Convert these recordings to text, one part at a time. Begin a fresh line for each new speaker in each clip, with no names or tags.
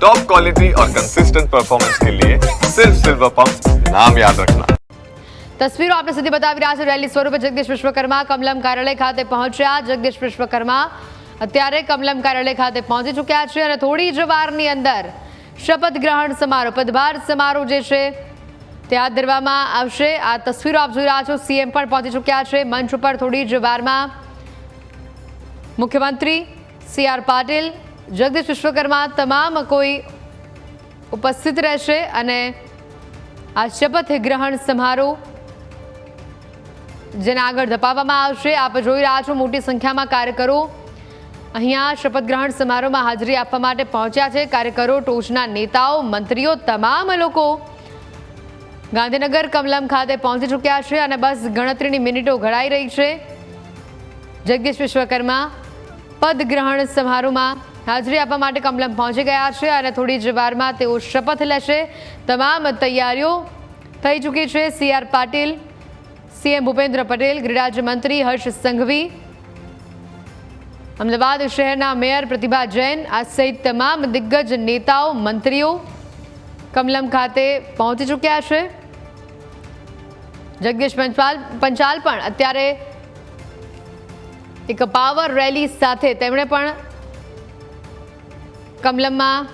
Top quality और consistent performance के लिए सिर्फ सिल्वर पंप नाम याद रखना।
તસવીરો આપણે સુધી બતાવી રહ્યા છે રેલી સ્વરૂપે જગદીશ વિશ્વકર્મા કમલમ કાર્યાલય ખાતે પહોંચ્યા. જગદીશ વિશ્વકર્મા અત્યારે કમલમ કાર્યાલય ખાતે પહોંચી ચૂક્યા છે અને થોડી જ વારની અંદર શપથ ગ્રહણ સમારોહ પદભાર સમારોહ જે છે તે હાથ ધરવામાં આવશે. આ તસવીરો આપ જોઈ રહ્યા છો. સીએમ પણ પહોંચી ચૂક્યા છે મંચ ઉપર. થોડી જ વારમાં મુખ્યમંત્રી સી.આર. પાટીલ, જગદીશ વિશ્વકર્મા તમામ કોઈ ઉપસ્થિત રહેશે અને આ શપથ ગ્રહણ સમારોહ જેને આગળ ધપાવવામાં આવશે. આપ જોઈ રહ્યા છો મોટી સંખ્યામાં કાર્યકરો અહીંયા શપથ ગ્રહણ સમારોહમાં હાજરી આપવા માટે પહોંચ્યા છે. કાર્યકરો, ટોચના નેતાઓ, મંત્રીઓ, તમામ લોકો ગાંધીનગર કમલમ ખાતે પહોંચી ચૂક્યા છે અને બસ ગણતરીની મિનિટો ઘડાઈ રહી છે. જગદીશ વિશ્વકર્મા પદ ગ્રહણ સમારોહમાં હાજરી આપવા માટે કમલમ પહોંચી ગયા છે અને થોડી જ વારમાં તેઓ શપથ લેશે. તમામ તૈયારીઓ થઈ ચૂકી છે. સી.આર. પાટીલ, સીએમ ભૂપેન્દ્ર પટેલ, ગૃહ રાજ્યમંત્રી હર્ષ સંઘવી, અમદાવાદ શહેરના મેયર પ્રતિભા જૈન આ સહિત તમામ દિગ્ગજ નેતાઓ, મંત્રીઓ કમલમ ખાતે પહોંચી ચૂક્યા છે. જગદીશ પંચાલ પણ અત્યારે એક પાવર રેલી સાથે તેમણે પણ કમલમમાં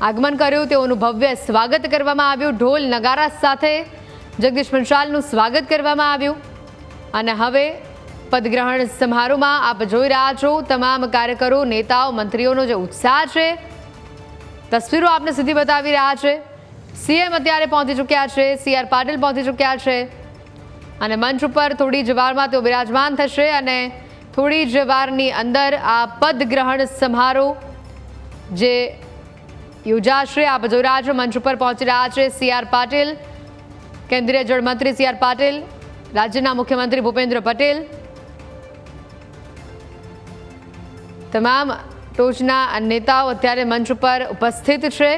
આગમન કર્યું. તેઓનું ભવ્ય સ્વાગત કરવામાં આવ્યું. ઢોલ નગારા સાથે જગદીશ પંચાલનું સ્વાગત કરવામાં આવ્યું અને હવે પદગ્રહણ સમારોહમાં આપ જોઈ રહ્યા છો તમામ કાર્યકરો, નેતાઓ, મંત્રીઓનો જે ઉત્સાહ છે તસવીરો આપને સીધી બતાવી રહ્યા છે. સીએમ અત્યારે પહોંચી ચૂક્યા છે, સી.આર. પાટીલ પહોંચી ચૂક્યા છે અને મંચ ઉપર થોડી જ વારમાં તેઓ બિરાજમાન થશે અને થોડી જ વારની અંદર આ પદગ્રહણ સમારોહ જે યોજાશે. આપ જોઈ રહ્યા છો મંચ ઉપર પહોંચી રહ્યા છે સી.આર. પાટીલ, કેન્દ્રીય જળમંત્રી સી.આર. પાટીલ, રાજ્યના મુખ્યમંત્રી ભૂપેન્દ્ર પટેલ, તમામ ટોચના નેતાઓ અત્યારે મંચ ઉપર ઉપસ્થિત છે.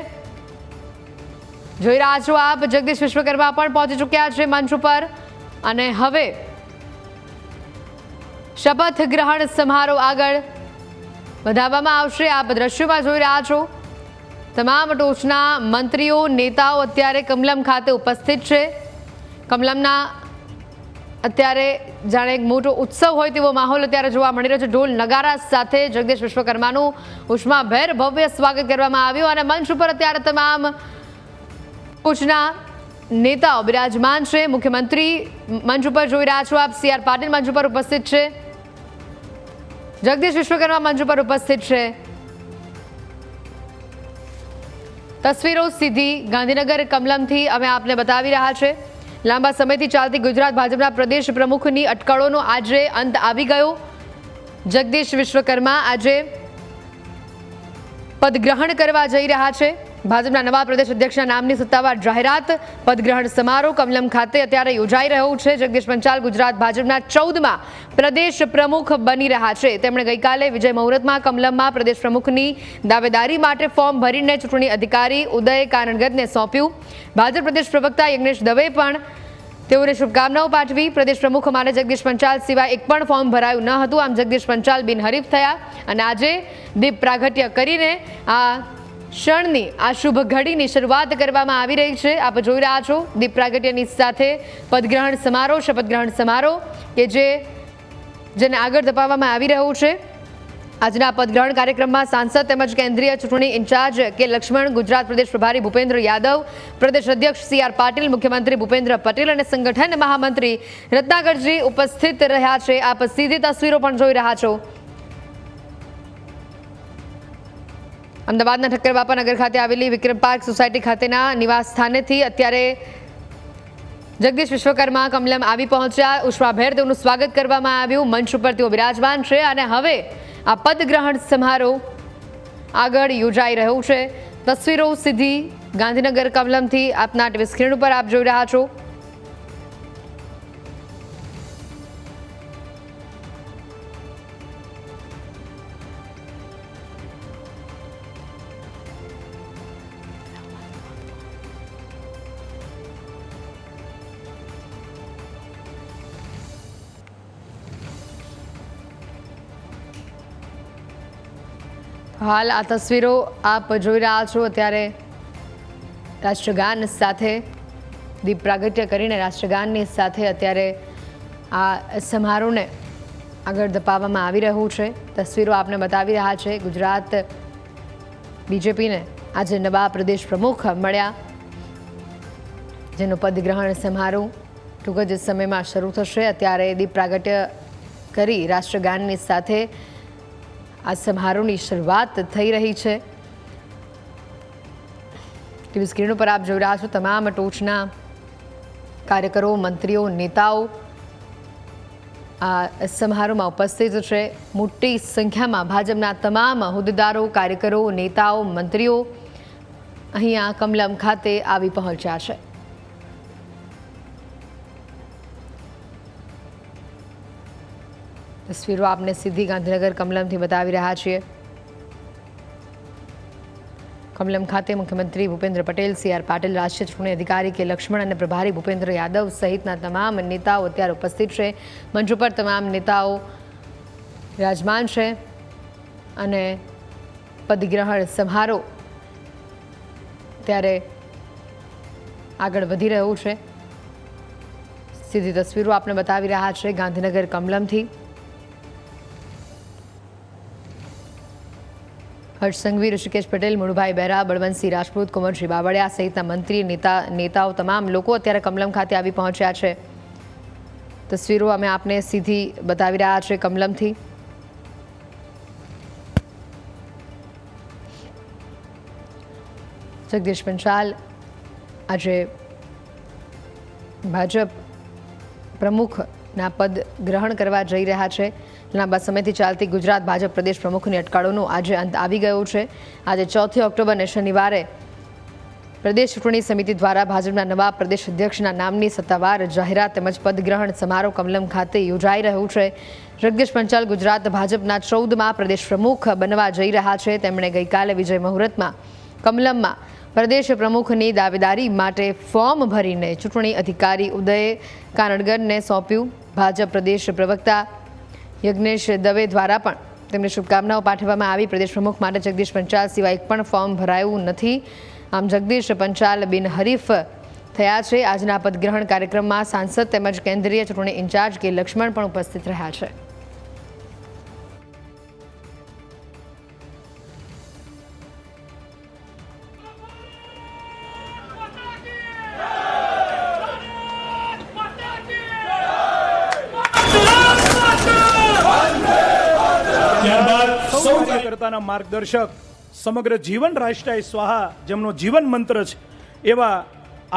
જોઈ રહ્યા છો આપ જગદીશ વિશ્વકર્મા પણ પહોંચી ચૂક્યા છે મંચ ઉપર અને હવે શપથ ગ્રહણ સમારોહ આગળ વધારવામાં આવશે. આપ દ્રશ્યોમાં જોઈ રહ્યા છો તમામ ટોચના મંત્રીઓ, નેતાઓ અત્યારે કમલમ ખાતે ઉપસ્થિત છે. કમલમના અત્યારે જાણે એક મોટો ઉત્સવ હોય તેવો માહોલ અત્યારે જોવા મળી રહ્યો છે. ઢોલ નગારા સાથે જગદીશ વિશ્વકર્માનું ઉષ્માભેર ભવ્ય સ્વાગત કરવામાં આવ્યું અને મંચ ઉપર અત્યારે તમામ ટોચના નેતાઓ બિરાજમાન છે. મુખ્યમંત્રી મંચ ઉપર જોઈ રહ્યા છો આપ. સી.આર. પાટીલ મંચ ઉપર ઉપસ્થિત છે. જગદીશ વિશ્વકર્મા મંચ ઉપર ઉપસ્થિત છે. તસવીરો સીધી ગાંધીનગર કમલમથી અમે આપને બતાવી રહ્યા છે. લાંબા સમયથી ચાલતી ગુજરાત ભાજપના પ્રદેશ પ્રમુખની અટકળોનો આજે અંત આવી ગયો. જગદીશ વિશ્વકર્મા આજે પદગ્રહણ કરવા જઈ રહ્યા છે. ભાજપના નવા પ્રદેશ અધ્યક્ષના નામની સત્તાવાર જાહેરાત પદગ્રહણ સમારોહ કમલમ ખાતે અત્યારે યોજાઈ રહ્યો છે. જગદીશ પંચાલ ગુજરાત ભાજપના 14મા પ્રદેશ પ્રમુખ બની રહ્યા છે. તેમણે ગઈકાલે વિજય મુહૂર્તમાં કમલમમાં પ્રદેશ પ્રમુખની દાવેદારી માટે ફોર્મ ભરીને ચૂંટણી અધિકારી ઉદય કાનડગતને સોંપ્યું. ભાજપ પ્રદેશ પ્રવક્તા યજ્ઞેશ દવે પણ તેઓને શુભકામનાઓ પાઠવી. પ્રદેશ પ્રમુખ માટે જગદીશ પંચાલ સિવાય એક પણ ફોર્મ ભરાયું ન હતું. આમ જગદીશ પંચાલ બિનહરીફ થયા અને આજે દીપ પ્રાગટ્ય કરીને આ ક્ષણની આ શુભ ઘડીની શરૂઆત કરવામાં આવી રહી છે. આપ જોઈ રહ્યા છો દીપ પ્રાગટ્યની સાથે પદગ્રહણ સમારોહ, શપથ ગ્રહણ સમારોહ કે જેને આગળ ધપાવવામાં આવી રહ્યું છે. આજના પદગ્રહણ કાર્યક્રમમાં સાંસદ તેમજ કેન્દ્રીય ચૂંટણી ઇન્ચાર્જ કે લક્ષ્મણ, ગુજરાત પ્રદેશ પ્રભારી ભૂપેન્દ્ર યાદવ, પ્રદેશ અધ્યક્ષ સી.આર. પાટીલ, મુખ્યમંત્રી ભૂપેન્દ્ર પટેલ અને સંગઠન મહામંત્રી રત્નાકરજી ઉપસ્થિત રહ્યા છે. આપ સીધી તસવીરો પણ જોઈ રહ્યા છો. અમદાવાદના ઠક્કર બાપા નગર ખાતે આવેલી વિક્રમ પાર્ક સોસાયટી ખાતેના નિવાસ સ્થાનેથી અત્યારે જગદીશ વિશ્વકર્મા કમલમ આવી પહોંચ્યા. ઉષ્માભેર તેઓનું સ્વાગત કરવામાં આવ્યું. મંચ ઉપર તેઓ બિરાજમાન છે અને હવે આ પદગ્રહણ સમારોહ આગળ યોજાઈ રહ્યો છે. તસવીરો સીધી ગાંધીનગર કમલમથી આપના ટીવી સ્ક્રીન ઉપર આપ જોઈ રહ્યા છો. હાલ આ તસવીરો આપ જોઈ રહ્યા છો અત્યારે રાષ્ટ્રગાન સાથે દીપ પ્રાગટ્ય કરીને રાષ્ટ્રગાનની સાથે અત્યારે આ સમારોહને આગળ ધપાવવામાં આવી રહ્યું છે। તસવીરો આપને બતાવી રહ્યા છે। ગુજરાત બીજેપીને આજે નવા પ્રદેશ પ્રમુખ મળ્યા, જેનો પદગ્રહણ સમારોહ ટૂંક જ સમયમાં શરૂ થશે। અત્યારે દીપ પ્રાગટ્ય કરી રાષ્ટ્રગાનની સાથે આ સમારોહની શરૂઆત થઈ રહી છે। ટીવી સ્ક્રીન ઉપર આપ જોઈ રહ્યા છો તમામ ટોચના કાર્યકરો, મંત્રીઓ, નેતાઓ આ સમારોહમાં ઉપસ્થિત છે। મોટી સંખ્યામાં ભાજપના તમામ હોદ્દેદારો, કાર્યકરો, નેતાઓ, મંત્રીઓ અહીંયા કમલમ ખાતે આવી પહોંચ્યા છે। તસવીરો આપને સીધી ગાંધીનગર કમલમથી બતાવી રહ્યા છીએ। કમલમ ખાતે મુખ્યમંત્રી ભૂપેન્દ્ર પટેલ, CR પાટીલ, રાષ્ટ્રીય ચૂંટણી અધિકારી કે લક્ષ્મણ અને પ્રભારી ભૂપેન્દ્ર યાદવ સહિતના તમામ નેતાઓ અત્યારે ઉપસ્થિત છે। મંચ ઉપર તમામ નેતાઓ વિરાજમાન છે અને પદગ્રહણ સમારોહ ત્યારે આગળ વધી રહ્યું છે। સીધી તસવીરો આપને બતાવી રહ્યા છે ગાંધીનગર કમલમથી। હર્ષ સંઘવી, ઋષિકેશ પટેલ, મુળુભાઈ બેરા, બળવંતસિંહ રાજપૂત, કુંવરજી બાવળિયા સહિતના મંત્રી, નેતાઓ તમામ લોકો અત્યારે કમલમ ખાતે આવી પહોંચ્યા છે। તસવીરો અમે આપને સીધી બતાવી રહ્યા છે કમલમથી। જગદીશ પંચાલ આજે ભાજપ પ્રમુખના પદ ગ્રહણ કરવા જઈ રહ્યા છે। લાંબા સમયથી ચાલતી ગુજરાત ભાજપ પ્રદેશ પ્રમુખની અટકળોનો આજે અંત આવી ગયો છે। આજે 4 ઓક્ટોબરને શનિવારે પ્રદેશ ચૂંટણી સમિતિ દ્વારા ભાજપના નવા પ્રદેશ અધ્યક્ષના નામની સત્તાવાર જાહેરાત તેમજ પદગ્રહણ સમારોહ કમલમ ખાતે યોજાઈ રહ્યું છે। જગદીશ પંચાલ ગુજરાત ભાજપના 14મા પ્રદેશ પ્રમુખ બનવા જઈ રહ્યા છે। તેમણે ગઈકાલે વિજય મુહૂર્તમાં કમલમમાં પ્રદેશ પ્રમુખની દાવેદારી માટે ફોર્મ ભરીને ચૂંટણી અધિકારી ઉદય કાનડગરને સોંપ્યું। ભાજપ પ્રદેશ પ્રવક્તા યજ્ઞેશ દવે દ્વારા પણ તેમને શુભકામનાઓ પાઠવવામાં આવી। પ્રદેશ પ્રમુખ માટે જગદીશ પંચાલ સિવાય એક પણ ફોર્મ ભરાયું નથી। આમ જગદીશ પંચાલ બિનહરીફ થયા છે। આજના પદગ્રહણ કાર્યક્રમમાં સાંસદ તેમજ કેન્દ્રીય ચૂંટણી ઇન્ચાર્જ કે લક્ષ્મણ પણ ઉપસ્થિત રહ્યા છે।
ત્યારબાદ સૌ કાર્યકર્તાના માર્ગદર્શક સમગ્ર જીવન રાષ્ટ્રાય સ્વાહા જેમનો જીવન મંત્ર છે એવા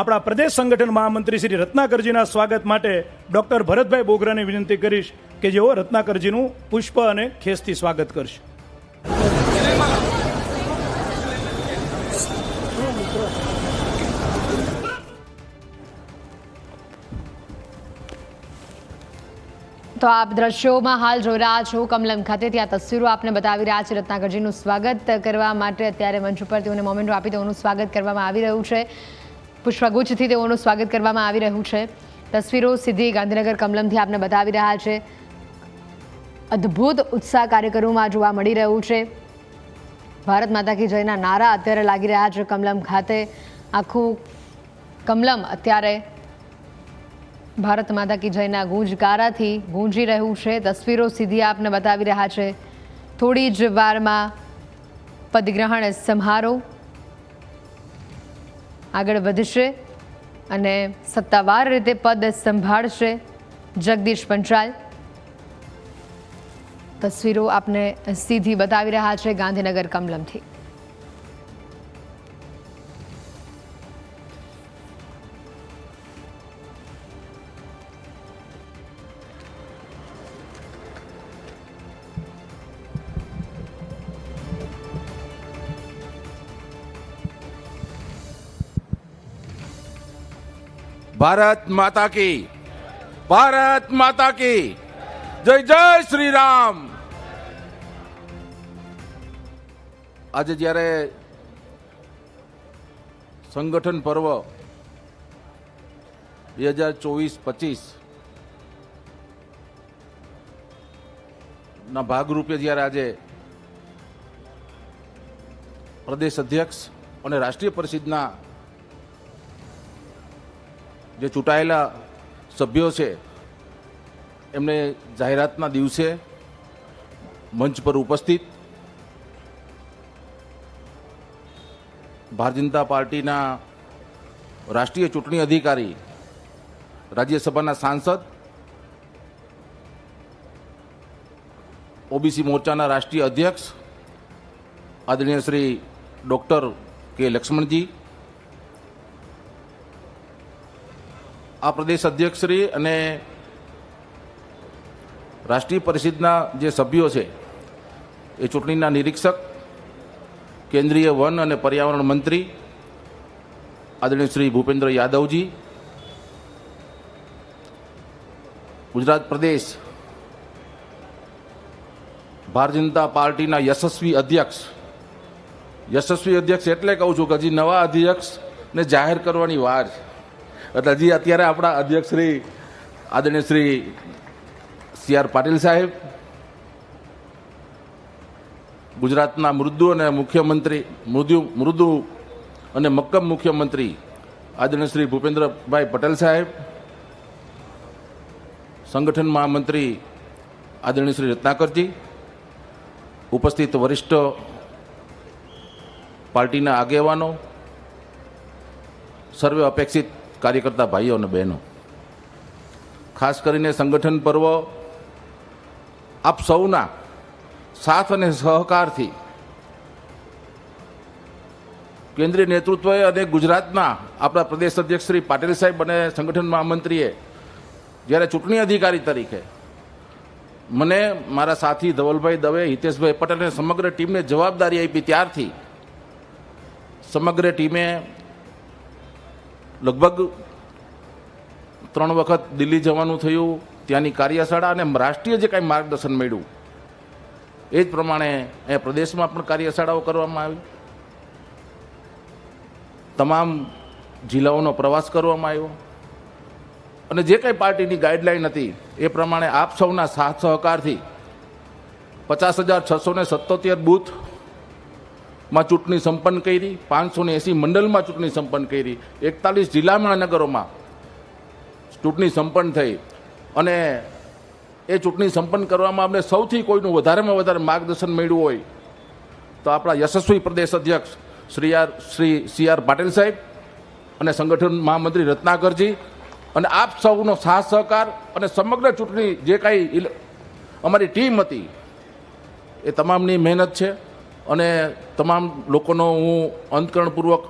આપણા પ્રદેશ સંગઠન મહામંત્રી શ્રી રત્નાકરજીના સ્વાગત માટે ડોક્ટર ભરતભાઈ બોગરાને વિનંતી કરીશ કે જેઓ રત્નાકરજીનું પુષ્પ અને ખેસથી સ્વાગત કરશે।
તો આપ દ્રશ્યોમાં હાલ જોઈ રહ્યા છો કમલમ ખાતેથી આ તસવીરો આપને બતાવી રહ્યા છે। રત્નાકરજીનું સ્વાગત કરવા માટે અત્યારે મંચ ઉપર તેઓને મોમેન્ટો આપી તેઓનું સ્વાગત કરવામાં આવી રહ્યું છે। પુષ્પગુચ્છથી તેઓનું સ્વાગત કરવામાં આવી રહ્યું છે। તસવીરો સીધી ગાંધીનગર કમલમથી આપને બતાવી રહ્યા છે। અદ્ભુત ઉત્સાહ કાર્યક્રમોમાં જોવા મળી રહ્યું છે। ભારત માતા કી જયના નારા અત્યારે લાગી રહ્યા છે કમલમ ખાતે। આખું કમલમ અત્યારે ભારત માતા કી જયના ગૂંજકારાથી ગૂંજી રહ્યું છે। તસવીરો સીધી આપને બતાવી રહ્યા છે। થોડી જ વારમાં પદગ્રહણ સમારોહ આગળ વધશે અને સત્તાવાર રીતે પદ સંભાળશે જગદીશ પંચાલ। તસવીરો આપને સીધી બતાવી રહ્યા છે ગાંધીનગર કમલમથી।
भारत माता की जय जय श्री राम। आज જ્યારે સંગઠન પર્વ 2024-25 ના ભાગરૂપે જ્યારે આજે પ્રદેશ અધ્યક્ષ અને રાષ્ટ્રીય પરિષદના જે ચૂંટાયેલા સભ્યો છે એમને જાહેરાતના દિવસે મંચ પર ઉપસ્થિત ભારતીય જનતા પાર્ટીના રાષ્ટ્રીય ચૂંટણી અધિકારી, રાજ્યસભાના સાંસદ, ઓબીસી મોરચાના રાષ્ટ્રીય અધ્યક્ષ આદરણીય શ્રી ડૉક્ટર કે લક્ષ્મણજી, આ પ્રદેશ અધ્યક્ષશ્રી અને રાષ્ટ્રીય પરિષદના જે સભ્યો છે એ ચૂંટણીના નિરીક્ષક, કેન્દ્રીય વન અને પર્યાવરણ મંત્રી આદરણીય શ્રી ભૂપેન્દ્ર યાદવજી, ગુજરાત પ્રદેશ ભારતીય જનતા પાર્ટીના યશસ્વી અધ્યક્ષ એટલે કહું છું કે હજી નવા અધ્યક્ષને જાહેર કરવાની વાર છે, એટલે હજી અત્યારે આપણા અધ્યક્ષ શ્રી આદરણીય શ્રી સી.આર. પાટીલ સાહેબ, ગુજરાતના મૃદુ અને મક્કમ મુખ્યમંત્રી આદરણીય શ્રી ભૂપેન્દ્રભાઈ પટેલ સાહેબ, સંગઠન મહામંત્રી આદરણીય શ્રી રત્નાકરજી, ઉપસ્થિત વરિષ્ઠ પાર્ટીના આગેવાનો, સર્વે અપેક્ષિત કાર્યકર્તા ભાઈઓ અને બહેનો, ખાસ કરીને સંગઠન પર્વ આપ સૌના સાથ અને સહકારથી કેન્દ્રીય નેતૃત્વએ અને ગુજરાતના આપણા પ્રદેશ અધ્યક્ષ શ્રી પાટીલ સાહેબ અને સંગઠન મહામંત્રીએ જ્યારે ચૂંટણી અધિકારી તરીકે મને, મારા સાથી ધવલભાઈ દવે, હિતેશભાઈ પટેલ અને સમગ્ર ટીમને જવાબદારી આપી, ત્યારથી સમગ્ર ટીમે લગભગ 3 વખત દિલ્હી જવાનું થયું, ત્યાંની કાર્યશાળા અને રાષ્ટ્રીય જે કાંઈ માર્ગદર્શન મળ્યું એ જ પ્રમાણે એ પ્રદેશમાં પણ કાર્યશાળાઓ કરવામાં આવી, તમામ જિલ્લાઓનો પ્રવાસ કરવામાં આવ્યો અને જે કંઈ પાર્ટીની ગાઈડલાઈન હતી એ પ્રમાણે આપ સૌના સાથ સહકારથી 50,677 બૂથમાં ચૂંટણી સંપન્ન કરી, 580 મંડળમાં ચૂંટણી સંપન્ન કરી, 41 જિલ્લા મહાનગરોમાં ચૂંટણી સંપન્ન થઈ અને એ ચૂંટણી સંપન્ન કરવામાં અમને સૌથી કોઈનું વધારેમાં વધારે માર્ગદર્શન મળ્યું હોય તો આપણા યશસ્વી પ્રદેશ અધ્યક્ષ શ્રી સી.આર. પાટીલ સાહેબ અને સંગઠન મહામંત્રી રત્નાકરજી અને આપ સૌનો સાથ સહકાર અને સમગ્ર ચૂંટણી જે કાંઈ અમારી ટીમ હતી એ તમામની મહેનત છે અને તમામ લોકોનો હું અંતકરણપૂર્વક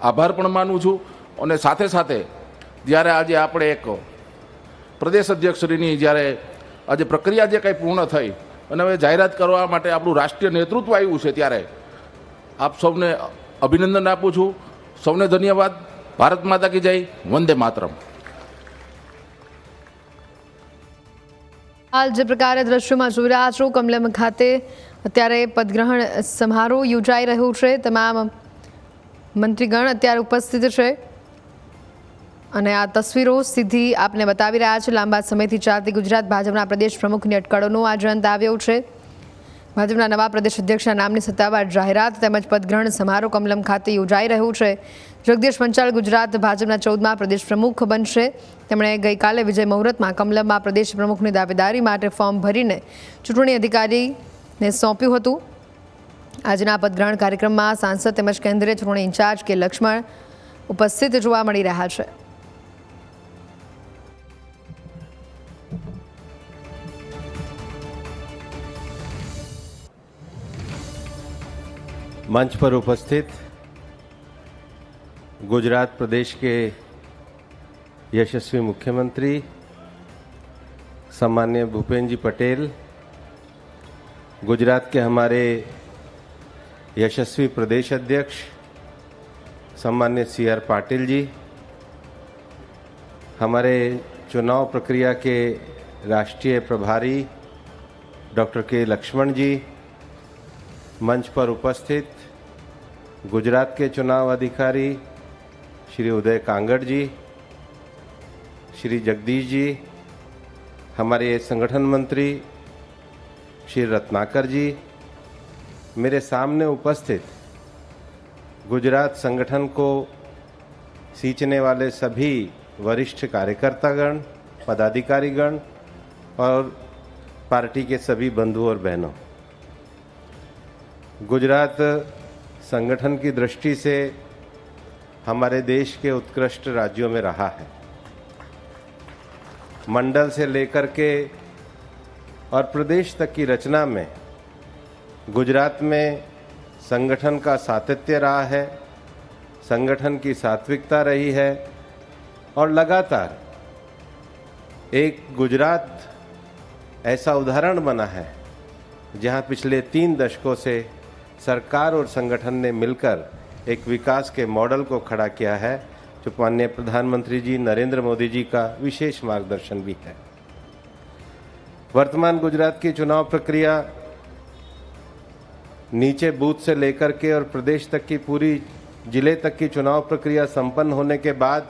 આભાર પણ માનું છું. અને સાથે સાથે જ્યારે આજે આપણે એક પ્રદેશ અધ્યક્ષશ્રીની જ્યારે આજે પ્રક્રિયા જે કંઈ પૂર્ણ થઈ અને હવે જાહેરાત કરવા માટે આપણું રાષ્ટ્રીય નેતૃત્વ આવ્યું છે, ત્યારે આપ સૌને અભિનંદન આપું છું. સૌને ધન્યવાદ. ભારત માતા કી જય. વંદે માતરમ.
હાલ જે પ્રકારે દ્રશ્યોમાં જોઈ રહ્યા છો, કમલમ ખાતે અત્યારે પદગ્રહણ સમારોહ યોજાઈ રહ્યો છે. તમામ મંત્રીગણ અત્યારે ઉપસ્થિત છે અને આ તસવીરો સીધી આપને બતાવી રહ્યા છે. લાંબા સમયથી ચાલતી ગુજરાત ભાજપના પ્રદેશ પ્રમુખની અટકળોનો આજે અંત આવ્યો છે. ભાજપના નવા પ્રદેશ અધ્યક્ષના નામની સત્તાવાર જાહેરાત તેમજ પદગ્રહણ સમારોહ કમલમ ખાતે યોજાઈ રહ્યું છે. જગદીશ પંચાલ ગુજરાત ભાજપના 14મા પ્રદેશ પ્રમુખ બનશે. તેમણે ગઈકાલે વિજય મુહૂર્તમાં કમલમમાં પ્રદેશ પ્રમુખની દાવેદારી માટે ફોર્મ ભરીને ચૂંટણી અધિકારીને સોંપ્યું હતું. આજના પદગ્રહણ કાર્યક્રમમાં સાંસદ તેમજ કેન્દ્રીય ચૂંટણી ઇન્ચાર્જ કે લક્ષ્મણ ઉપસ્થિત જોવા મળી રહ્યા છે.
मंच पर उपस्थित गुजरात प्रदेश के यशस्वी मुख्यमंत्री सम्माननीय भूपेंद्र जी पटेल, गुजरात के हमारे यशस्वी प्रदेश अध्यक्ष सम्माननीय सी.आर. पाटिल जी, हमारे चुनाव प्रक्रिया के राष्ट्रीय प्रभारी डॉक्टर के लक्ष्मण जी, मंच पर उपस्थित गुजरात के चुनाव अधिकारी श्री उदय कांगड़ जी, श्री जगदीश जी, हमारे संगठन मंत्री श्री रत्नाकर जी, मेरे सामने उपस्थित गुजरात संगठन को सींचने वाले सभी वरिष्ठ कार्यकर्तागण, पदाधिकारीगण और पार्टी के सभी बंधु और बहनों, गुजरात संगठन की दृष्टि से हमारे देश के उत्कृष्ट राज्यों में रहा है। मंडल से लेकर के और प्रदेश तक की रचना में गुजरात में संगठन का सातत्य रहा है, संगठन की सात्विकता रही है और लगातार एक गुजरात ऐसा उदाहरण बना है जहां पिछले 3 दशकों से सरकार और संगठन ने मिलकर एक विकास के मॉडल को खड़ा किया है, जो माननीय प्रधानमंत्री जी नरेंद्र मोदी जी का विशेष मार्गदर्शन भी है। वर्तमान गुजरात की चुनाव प्रक्रिया नीचे बूथ से लेकर के और प्रदेश तक की पूरी जिले तक की चुनाव प्रक्रिया संपन्न होने के बाद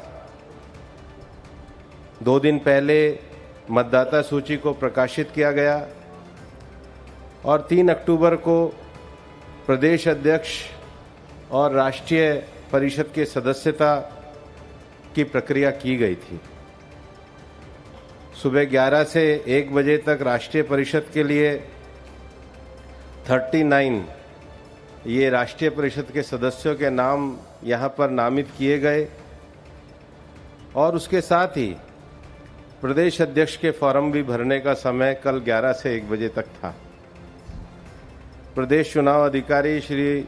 2 दिन पहले मतदाता सूची को प्रकाशित किया गया और 3 अक्टूबर को प्रदेश अध्यक्ष और राष्ट्रीय परिषद के सदस्यता की प्रक्रिया की गई थी। सुबह 11 से 1 बजे तक राष्ट्रीय परिषद के लिए 39 ये राष्ट्रीय परिषद के सदस्यों के नाम यहाँ पर नामित किए गए और उसके साथ ही प्रदेश अध्यक्ष के फॉर्म भी भरने का समय कल 11 से 1 बजे तक था। प्रदेश चुनाव अधिकारी श्री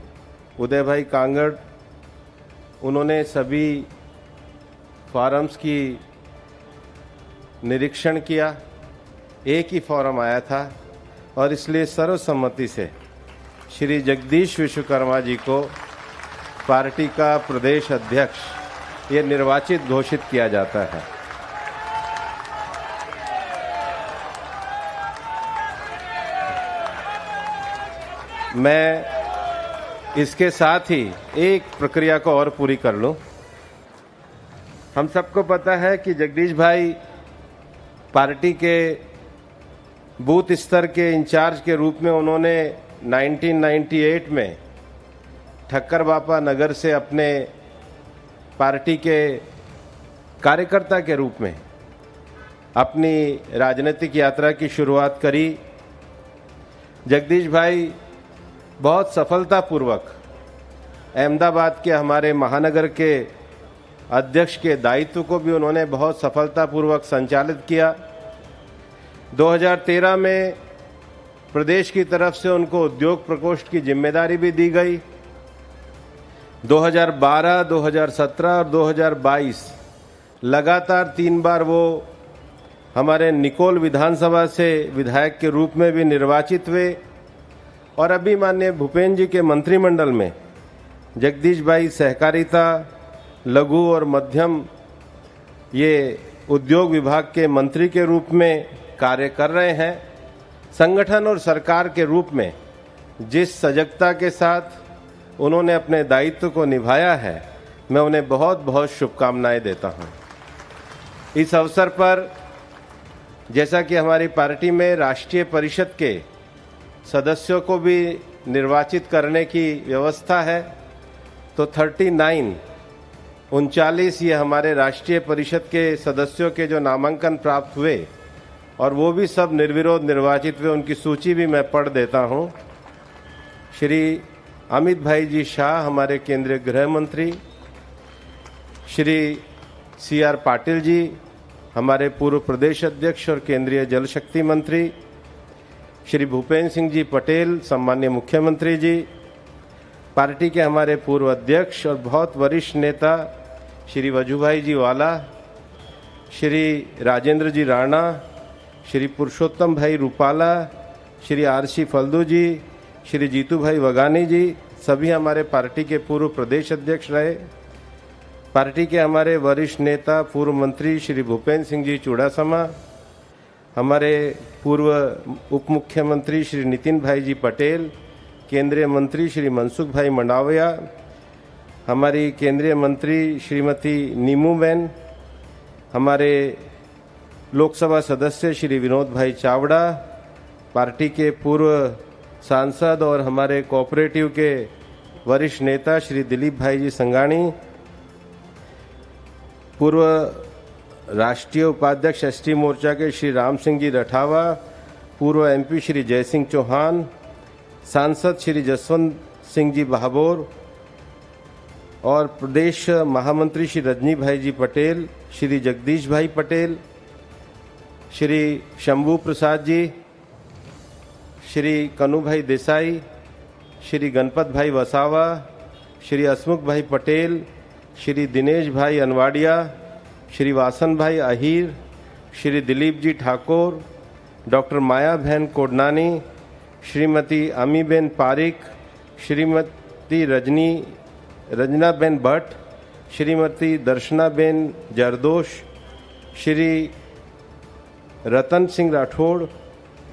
उदय भाई कांगड़, उन्होंने सभी फॉर्म्स की निरीक्षण किया। एक ही फॉर्म आया था और इसलिए सर्वसम्मति से श्री जगदीश विश्वकर्मा जी को पार्टी का प्रदेश अध्यक्ष ये निर्वाचित घोषित किया जाता है। मैं इसके साथ ही एक प्रक्रिया को और पूरी कर लूं। हम सबको पता है कि जगदीश भाई पार्टी के बूथ स्तर के इंचार्ज के रूप में उन्होंने 1998 में ठक्कर बापा नगर से अपने पार्टी के कार्यकर्ता के रूप में अपनी राजनीतिक यात्रा की शुरुआत करी। जगदीश भाई बहुत सफलतापूर्वक अहमदाबाद के हमारे महानगर के अध्यक्ष के दायित्व को भी उन्होंने बहुत सफलतापूर्वक संचालित किया। 2013 में प्रदेश की तरफ से उनको उद्योग प्रकोष्ठ की जिम्मेदारी भी दी गई। 2012, 2017 और 2022 लगातार 3 बार वो हमारे निकोल विधानसभा से विधायक के रूप में भी निर्वाचित हुए और अभी माननीय भूपेन्द्र जी के मंत्रिमंडल में जगदीश भाई सहकारिता, लघु और मध्यम ये उद्योग विभाग के मंत्री के रूप में कार्य कर रहे हैं। संगठन और सरकार के रूप में जिस सजगता के साथ उन्होंने अपने दायित्व को निभाया है, मैं उन्हें बहुत बहुत शुभकामनाएं देता हूं। इस अवसर पर जैसा कि हमारी पार्टी में राष्ट्रीय परिषद के सदस्यों को भी निर्वाचित करने की व्यवस्था है, तो 39 ये हमारे राष्ट्रीय परिषद के सदस्यों के जो नामांकन प्राप्त हुए और वो भी सब निर्विरोध निर्वाचित हुए, उनकी सूची भी मैं पढ़ देता हूं। श्री अमित भाई जी शाह हमारे केंद्रीय गृह मंत्री, श्री CR पाटिल जी हमारे पूर्व प्रदेश अध्यक्ष और केंद्रीय जल शक्ति मंत्री, श्री भूपेन्द्र सिंह जी पटेल सम्मान्य मुख्यमंत्री जी, पार्टी के हमारे पूर्व अध्यक्ष और बहुत वरिष्ठ नेता श्री वजूभाई जी वाला, श्री राजेंद्र जी राणा, श्री पुरुषोत्तम भाई रूपाला, श्री RC फल्दू जी, श्री जीतू भाई वगानी जी, सभी हमारे पार्टी के पूर्व प्रदेश अध्यक्ष रहे। पार्टी के हमारे वरिष्ठ नेता पूर्व मंत्री श्री भूपेन्द्र सिंह जी चूड़ासमा, हमारे पूर्व उप मुख्यमंत्री श्री नितिन भाई जी पटेल, केंद्रीय मंत्री श्री मनसुख भाई मंडाविया, हमारी केंद्रीय मंत्री श्रीमती नीमूबेन, हमारे लोकसभा सदस्य श्री विनोद भाई चावड़ा, पार्टी के पूर्व सांसद और हमारे कोऑपरेटिव के वरिष्ठ नेता श्री दिलीप भाई जी संघाणी, पूर्व राष्ट्रीय उपाध्यक्ष एसटी मोर्चा के श्री राम सिंह जी रठावा, पूर्व एमपी श्री जयसिंह चौहान, सांसद श्री जसवंत सिंह जी बहाबोर और प्रदेश महामंत्री श्री रजनी भाई जी पटेल, श्री जगदीश भाई पटेल, श्री शंभू प्रसाद जी, श्री कनुभाई देसाई, श्री गणपत भाई वसावा, श्री हसमुख भाई पटेल, श्री दिनेश भाई अनवाडिया, श्री वासन भाई अहीर, श्री दिलीप जी ठाकुर, डॉक्टर माया बहन कोडनानी, श्रीमती अमीबेन पारिक, श्रीमती रजनाबेन भट्ट, श्रीमती दर्शनाबेन जरदोश, श्री रतन सिंह राठौड़,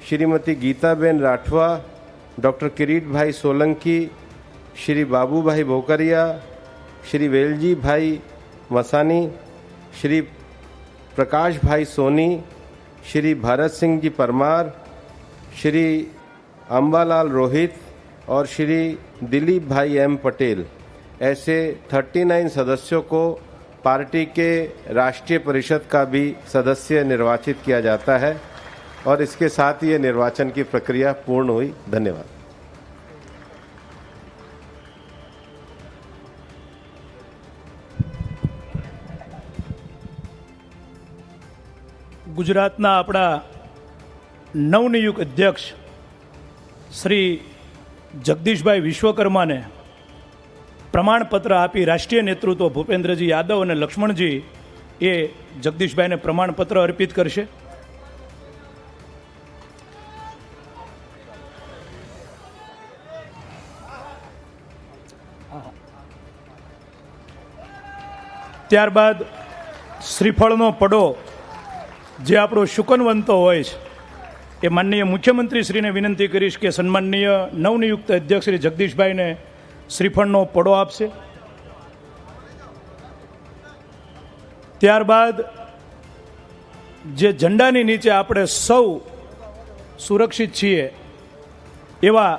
श्रीमती गीताबेन राठवा, डॉक्टर किरीट भाई सोलंकी, श्री बाबू भाई भोकरिया, श्री वेलजी भाई मसानी, श्री प्रकाश भाई सोनी, श्री भरत सिंह जी परमार, श्री अम्बालाल रोहित और श्री दिलीप भाई एम पटेल, ऐसे 39 सदस्यों को पार्टी के राष्ट्रीय परिषद का भी सदस्य निर्वाचित किया जाता है और इसके साथ ही ये निर्वाचन की प्रक्रिया पूर्ण हुई। धन्यवाद।
ગુજરાતના આપણા નવનિયુક્ત અધ્યક્ષ શ્રી જગદીશભાઈ વિશ્વકર્માને પ્રમાણપત્ર આપી રાષ્ટ્રીય નેતૃત્વ ભૂપેન્દ્રજી યાદવ અને લક્ષ્મણજી એ જગદીશભાઈને પ્રમાણપત્ર અર્પિત કરશે. ત્યારબાદ શ્રીફળનો પડો જે આપણો શુકનવંતો હોય છે એ માનનીય મુખ્યમંત્રીશ્રીને વિનંતી કરીશ કે સન્માનનીય નવનિયુક્ત અધ્યક્ષ શ્રી જગદીશભાઈને શ્રીફળનો પડો આપશે. ત્યારબાદ જે ઝંડાની નીચે આપણે સૌ સુરક્ષિત છીએ એવા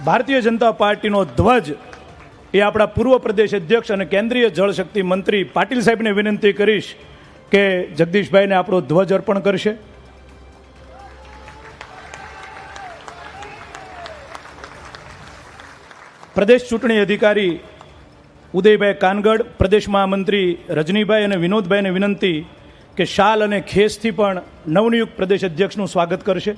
ભારતીય જનતા પાર્ટીનો ધ્વજ એ આપણા પૂર્વ પ્રદેશ અધ્યક્ષ અને કેન્દ્રીય જળશક્તિ મંત્રી પાટીલ સાહેબને વિનંતી કરીશ કે જગદીશભાઈને આપણો ધ્વજ અર્પણ કરશે. પ્રદેશ ચૂંટણી અધિકારી ઉદયભાઈ કાનગડ, પ્રદેશ મહામંત્રી રજનીભાઈ અને વિનોદભાઈને વિનંતી કે શાલ અને ખેસથી પણ નવનિયુક્ત પ્રદેશ અધ્યક્ષનું સ્વાગત કરશે.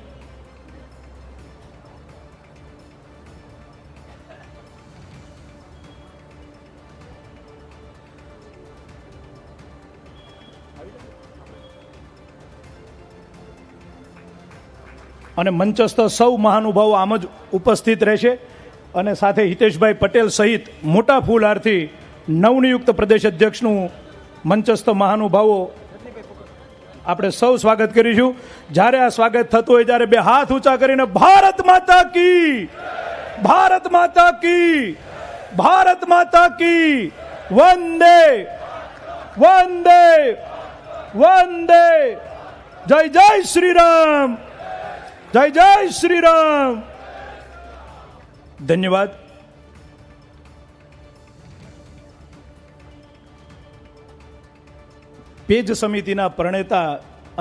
અને મંચસ્થ સૌ મહાનુભાવો આમ જ ઉપસ્થિત રહેશે અને સાથે હિતેશભાઈ પટેલ સહિત મોટા ફૂલહારથી નવનિયુક્ત પ્રદેશ અધ્યક્ષનું મંચસ્થ મહાનુભાવો આપણે સૌ સ્વાગત કરીશું. જ્યારે આ સ્વાગત થતું હોય ત્યારે બે હાથ ઊંચા કરીને ભારત માતા કી, ભારત માતા કી, ભારત માતા કી, વંદે વંદે વંદે, જય જય શ્રી રામ, જય જય શ્રી રામ. ધન્યવાદ. પેજ સમિતિના પ્રણેતા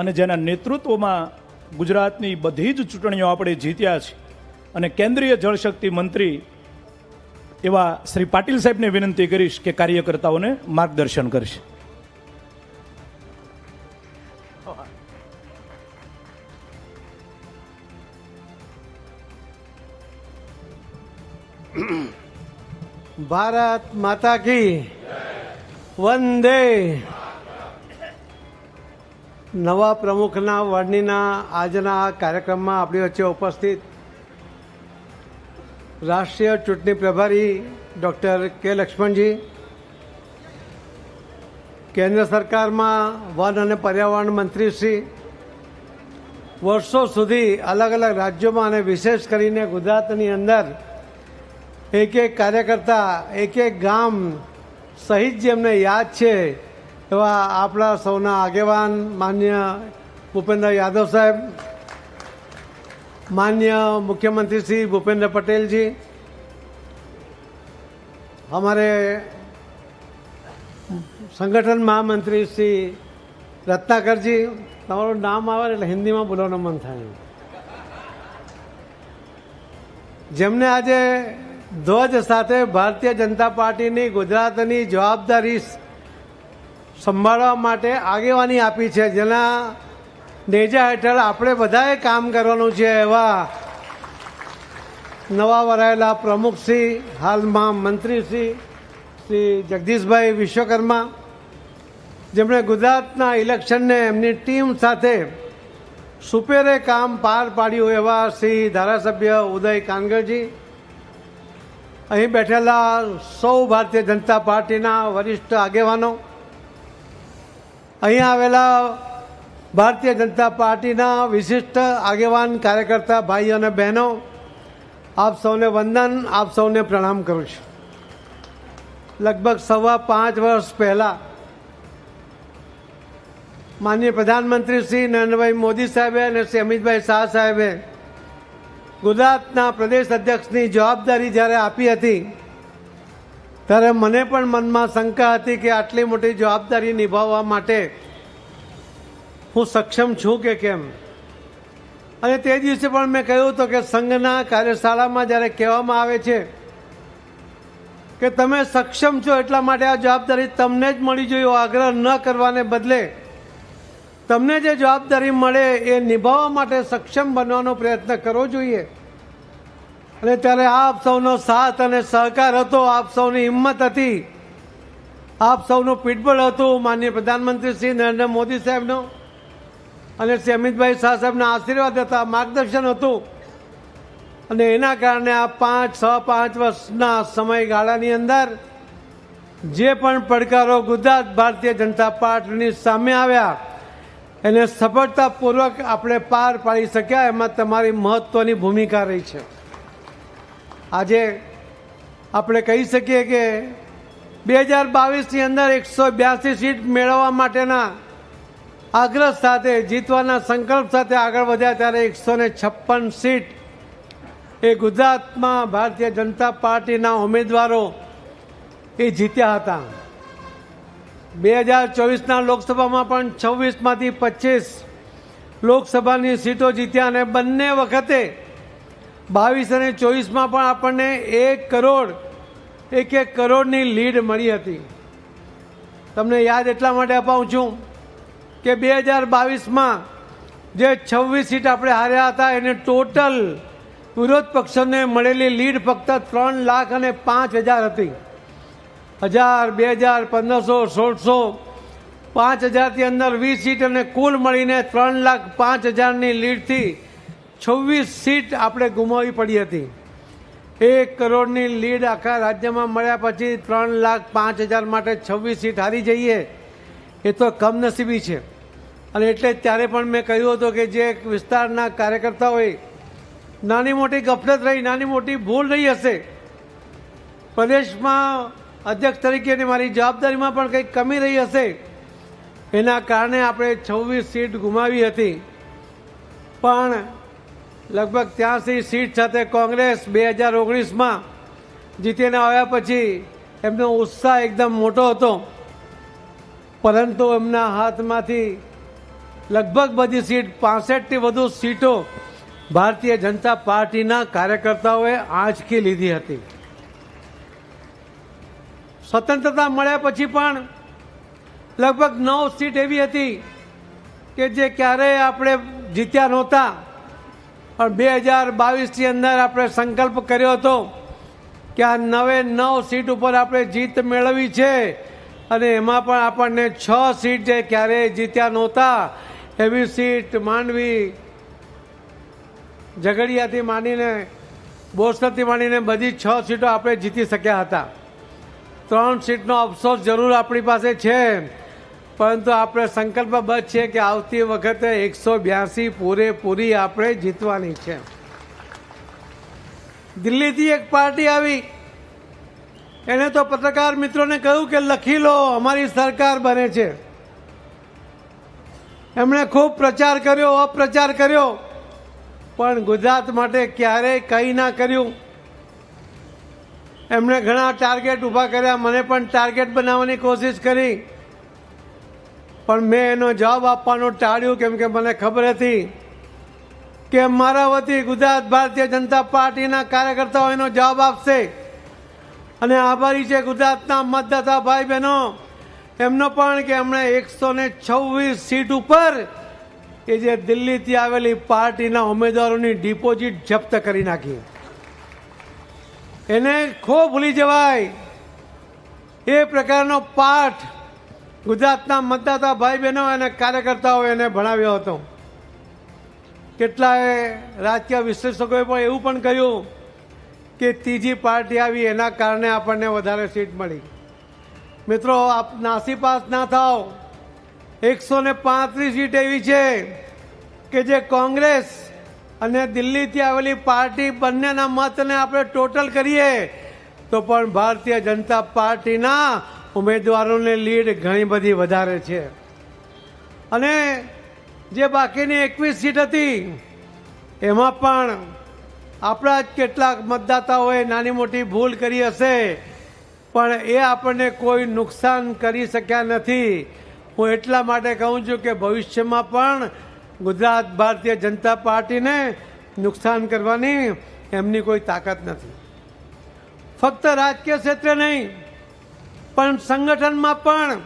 અને જેના નેતૃત્વમાં ગુજરાતની બધી જ ચૂંટણીઓ આપણે જીત્યા છે અને કેન્દ્રીય જળશક્તિ મંત્રી એવા શ્રી પાટીલ સાહેબને વિનંતી કરીશ કે કાર્યકર્તાઓને માર્ગદર્શન કરશે.
ભારત માતા કી, વંદે. નવા પ્રમુખના વરણીના આજના આ કાર્યક્રમમાં આપણી વચ્ચે ઉપસ્થિત રાષ્ટ્રીય ચૂંટણી પ્રભારી ડૉક્ટર કે લક્ષ્મણજી, કેન્દ્ર સરકારમાં વન અને પર્યાવરણ મંત્રીશ્રી, વર્ષો સુધી અલગ અલગ રાજ્યોમાં અને વિશેષ કરીને ગુજરાતની અંદર એક એક કાર્યકર્તા, એક એક ગામ સહિત જેમને યાદ છે એવા આપણા સૌના આગેવાન માન્ય ભૂપેન્દ્ર યાદવ સાહેબ, માન્ય મુખ્યમંત્રી શ્રી ભૂપેન્દ્ર પટેલજી, हमारे संगठन महामंत्री श्री रत्नाकर जी, તમારું નામ આવે એટલે હિન્દીમાં બોલવાનું મન થાય, જેમને આજે ધ્વજ સાથે ભારતીય જનતા પાર્ટીની ગુજરાતની જવાબદારી સંભાળવા માટે આગેવાની આપી છે, જેના નેજા હેઠળ આપણે બધાએ કામ કરવાનું છે, એવા નવા વરાયેલા પ્રમુખશ્રી, હાલમાં મંત્રીશ્રી શ્રી જગદીશભાઈ વિશ્વકર્મા, જેમણે ગુજરાતના ઇલેક્શનને એમની ટીમ સાથે સુપેરે કામ પાર પાડ્યું એવા શ્રી ધારાસભ્ય ઉદય કાનગરજી, અહીં બેઠેલા સૌ ભારતીય જનતા પાર્ટીના વરિષ્ઠ આગેવાનો, અહીં આવેલા ભારતીય જનતા પાર્ટીના વિશિષ્ટ આગેવાન કાર્યકર્તા ભાઈઓ અને બહેનો, આપ સૌને વંદન, આપ સૌને પ્રણામ કરું છું. લગભગ 5.25 વર્ષ પહેલાં માનનીય પ્રધાનમંત્રી શ્રી નરેન્દ્રભાઈ મોદી સાહેબે અને શ્રી અમિતભાઈ શાહ સાહેબે ગુજરાતના પ્રદેશ અધ્યક્ષની જવાબદારી જ્યારે આપી હતી, ત્યારે મને પણ મનમાં શંકા હતી કે આટલી મોટી જવાબદારી નિભાવવા માટે હું સક્ષમ છું કે કેમ. અને તે દિવસે પણ મેં કહ્યું હતું કે સંઘના કાર્યશાળામાં જ્યારે કહેવામાં આવે છે કે તમે સક્ષમ છો એટલા માટે આ જવાબદારી તમને જ મળી જોઈએ, આગ્રહ ન કરવાને બદલે તમને જે જવાબદારી મળે એ નિભાવવા માટે સક્ષમ બનવાનો પ્રયત્ન કરવો જોઈએ. અને ત્યારે આપ સૌનો સાથ અને સહકાર હતો, આપ સૌની હિંમત હતી, આપ સૌનું પીઠબળ હતું, માનનીય પ્રધાનમંત્રી શ્રી નરેન્દ્ર મોદી સાહેબનો અને શ્રી અમિતભાઈ શાહ સાહેબના આશીર્વાદ હતા, માર્ગદર્શન હતું. અને એના કારણે આ 5 વર્ષના સમયગાળાની અંદર જે પણ પડકારો ગુજરાત ભારતીય જનતા પાર્ટીની સામે આવ્યા એને સફળતાપૂર્વક આપણે પાર પાડી શક્યા. એમાં તમારી મહત્વની ભૂમિકા રહી છે. આજે આપણે કહી શકીએ કે 2022ની અંદર 182 સીટ મેળવવા માટેના આગ્રહ સાથે, જીતવાના સંકલ્પ સાથે આગળ વધ્યા, ત્યારે 156 સીટ એ ગુજરાતમાં ભારતીય જનતા પાર્ટીના ઉમેદવારો એ જીત્યા હતા. 2024ના લોકસભામાં પણ 26માંથી 25 લોકસભાની સીટો જીત્યા અને બંને વખતે 22 અને 24માં પણ આપણને 1 કરોડની લીડ મળી હતી. તમને યાદ એટલા માટે અપાવું છું કે 2022માં જે 26 સીટ આપણે હાર્યા હતા એને ટોટલ વિરોધ પક્ષોને મળેલી લીડ ફક્ત 3,05,000 હતી. 1000, 2000, 1500, 1600, 5000થી અંદર 20 સીટ અને કુલ મળીને 3,05,000ની લીડથી 26 સીટ આપણે ગુમાવવી પડી હતી. 1 કરોડની લીડ આખા રાજ્યમાં મળ્યા પછી 3,05,000 માટે 26 સીટ હારી જઈએ એ તો કમનસીબી છે. અને એટલે ત્યારે પણ મેં કહ્યું હતું કે જે વિસ્તારના કાર્યકર્તાઓએ નાની મોટી ગફલત રહી, નાની મોટી ભૂલ રહી હશે, પ્રદેશમાં અધ્યક્ષ તરીકેની મારી જવાબદારીમાં પણ કંઈક કમી રહી હશે, એના કારણે આપણે 26 સીટ ગુમાવી હતી. પણ લગભગ 83 સીટ સાથે કોંગ્રેસ 2019માં જીતીને આવ્યા પછી એમનો ઉત્સાહ એકદમ મોટો હતો, પરંતુ એમના હાથમાંથી લગભગ બધી સીટ 65થી વધુ સીટો ભારતીય જનતા પાર્ટીના કાર્યકર્તાઓએ આંચકી લીધી હતી. સ્વતંત્રતા મળ્યા પછી પણ લગભગ 9 સીટ એવી હતી કે જે ક્યારેય આપણે જીત્યા નહોતા, પણ 2022ની અંદર આપણે સંકલ્પ કર્યો હતો કે આ 9 સીટ ઉપર આપણે જીત મેળવી છે. અને એમાં પણ આપણને 6 સીટ જે ક્યારેય જીત્યા નહોતા એવી સીટ માંડવી, ઝઘડિયાથી માંડીને બોરસદથી માંડીને બધી 6 સીટો આપણે જીતી શક્યા હતા. 3 સીટનો અફસોસ જરૂર આપણી પાસે છે, પરંતુ આપણે સંકલ્પબદ્ધ છે કે આવતી વખતે 182 પૂરેપૂરી આપણે જીતવાની છે. દિલ્હીથી એક પાર્ટી આવી, એને તો પત્રકાર મિત્રોને કહ્યું કે લખી લો, અમારી સરકાર બને છે. એમણે ખૂબ પ્રચાર કર્યો, અપ્રચાર કર્યો, પણ ગુજરાત માટે ક્યારેય કંઈ ના કર્યું. એમણે ઘણા ટાર્ગેટ ઊભા કર્યા, મને પણ ટાર્ગેટ બનાવવાની કોશિશ કરી, પણ મેં એનો જવાબ આપવાનું ટાળ્યું, કેમ કે મને ખબર હતી કે મારા વતી ગુજરાત ભારતીય જનતા પાર્ટીના કાર્યકર્તાઓ એનો જવાબ આપશે. અને આભારી છે ગુજરાતના મતદાતા ભાઈ બહેનો એમનો પણ કે એમણે 126 સીટ ઉપર એ જે દિલ્હીથી આવેલી પાર્ટીના ઉમેદવારોની ડિપોઝિટ જપ્ત કરી નાખી. એને ખૂબ ભૂલી જવાય એ પ્રકારનો પાઠ ગુજરાતના મતદાતા ભાઈ બહેનો અને કાર્યકર્તાઓ એને ભણાવ્યો હતો. કેટલાય રાજકીય વિશ્લેષકોએ પણ એવું પણ કહ્યું કે ત્રીજી પાર્ટી આવી એના કારણે આપણને વધારે સીટ મળી. મિત્રો, આપ નાસીપાસ ના થાઓ. 135 સીટ એવી છે કે જે કોંગ્રેસ અને દિલ્હીથી આવેલી પાર્ટી બંનેના મતને આપણે ટોટલ કરીએ તો પણ ભારતીય જનતા પાર્ટીના ઉમેદવારોની લીડ ઘણી બધી વધારે છે. અને જે બાકીની 21 સીટ હતી એમાં પણ આપણા જ કેટલાક મતદાતાઓએ નાની મોટી ભૂલ કરી હશે, પણ એ આપણને કોઈ નુકસાન કરી શક્યા નથી. હું એટલા માટે કહું છું કે ભવિષ્યમાં પણ ગુજરાત ભારતીય જનતા પાર્ટીને નુકસાન કરવાની એમની કોઈ તાકાત નથી. ફક્ત રાજકીય ક્ષેત્રે નહીં પણ સંગઠનમાં પણ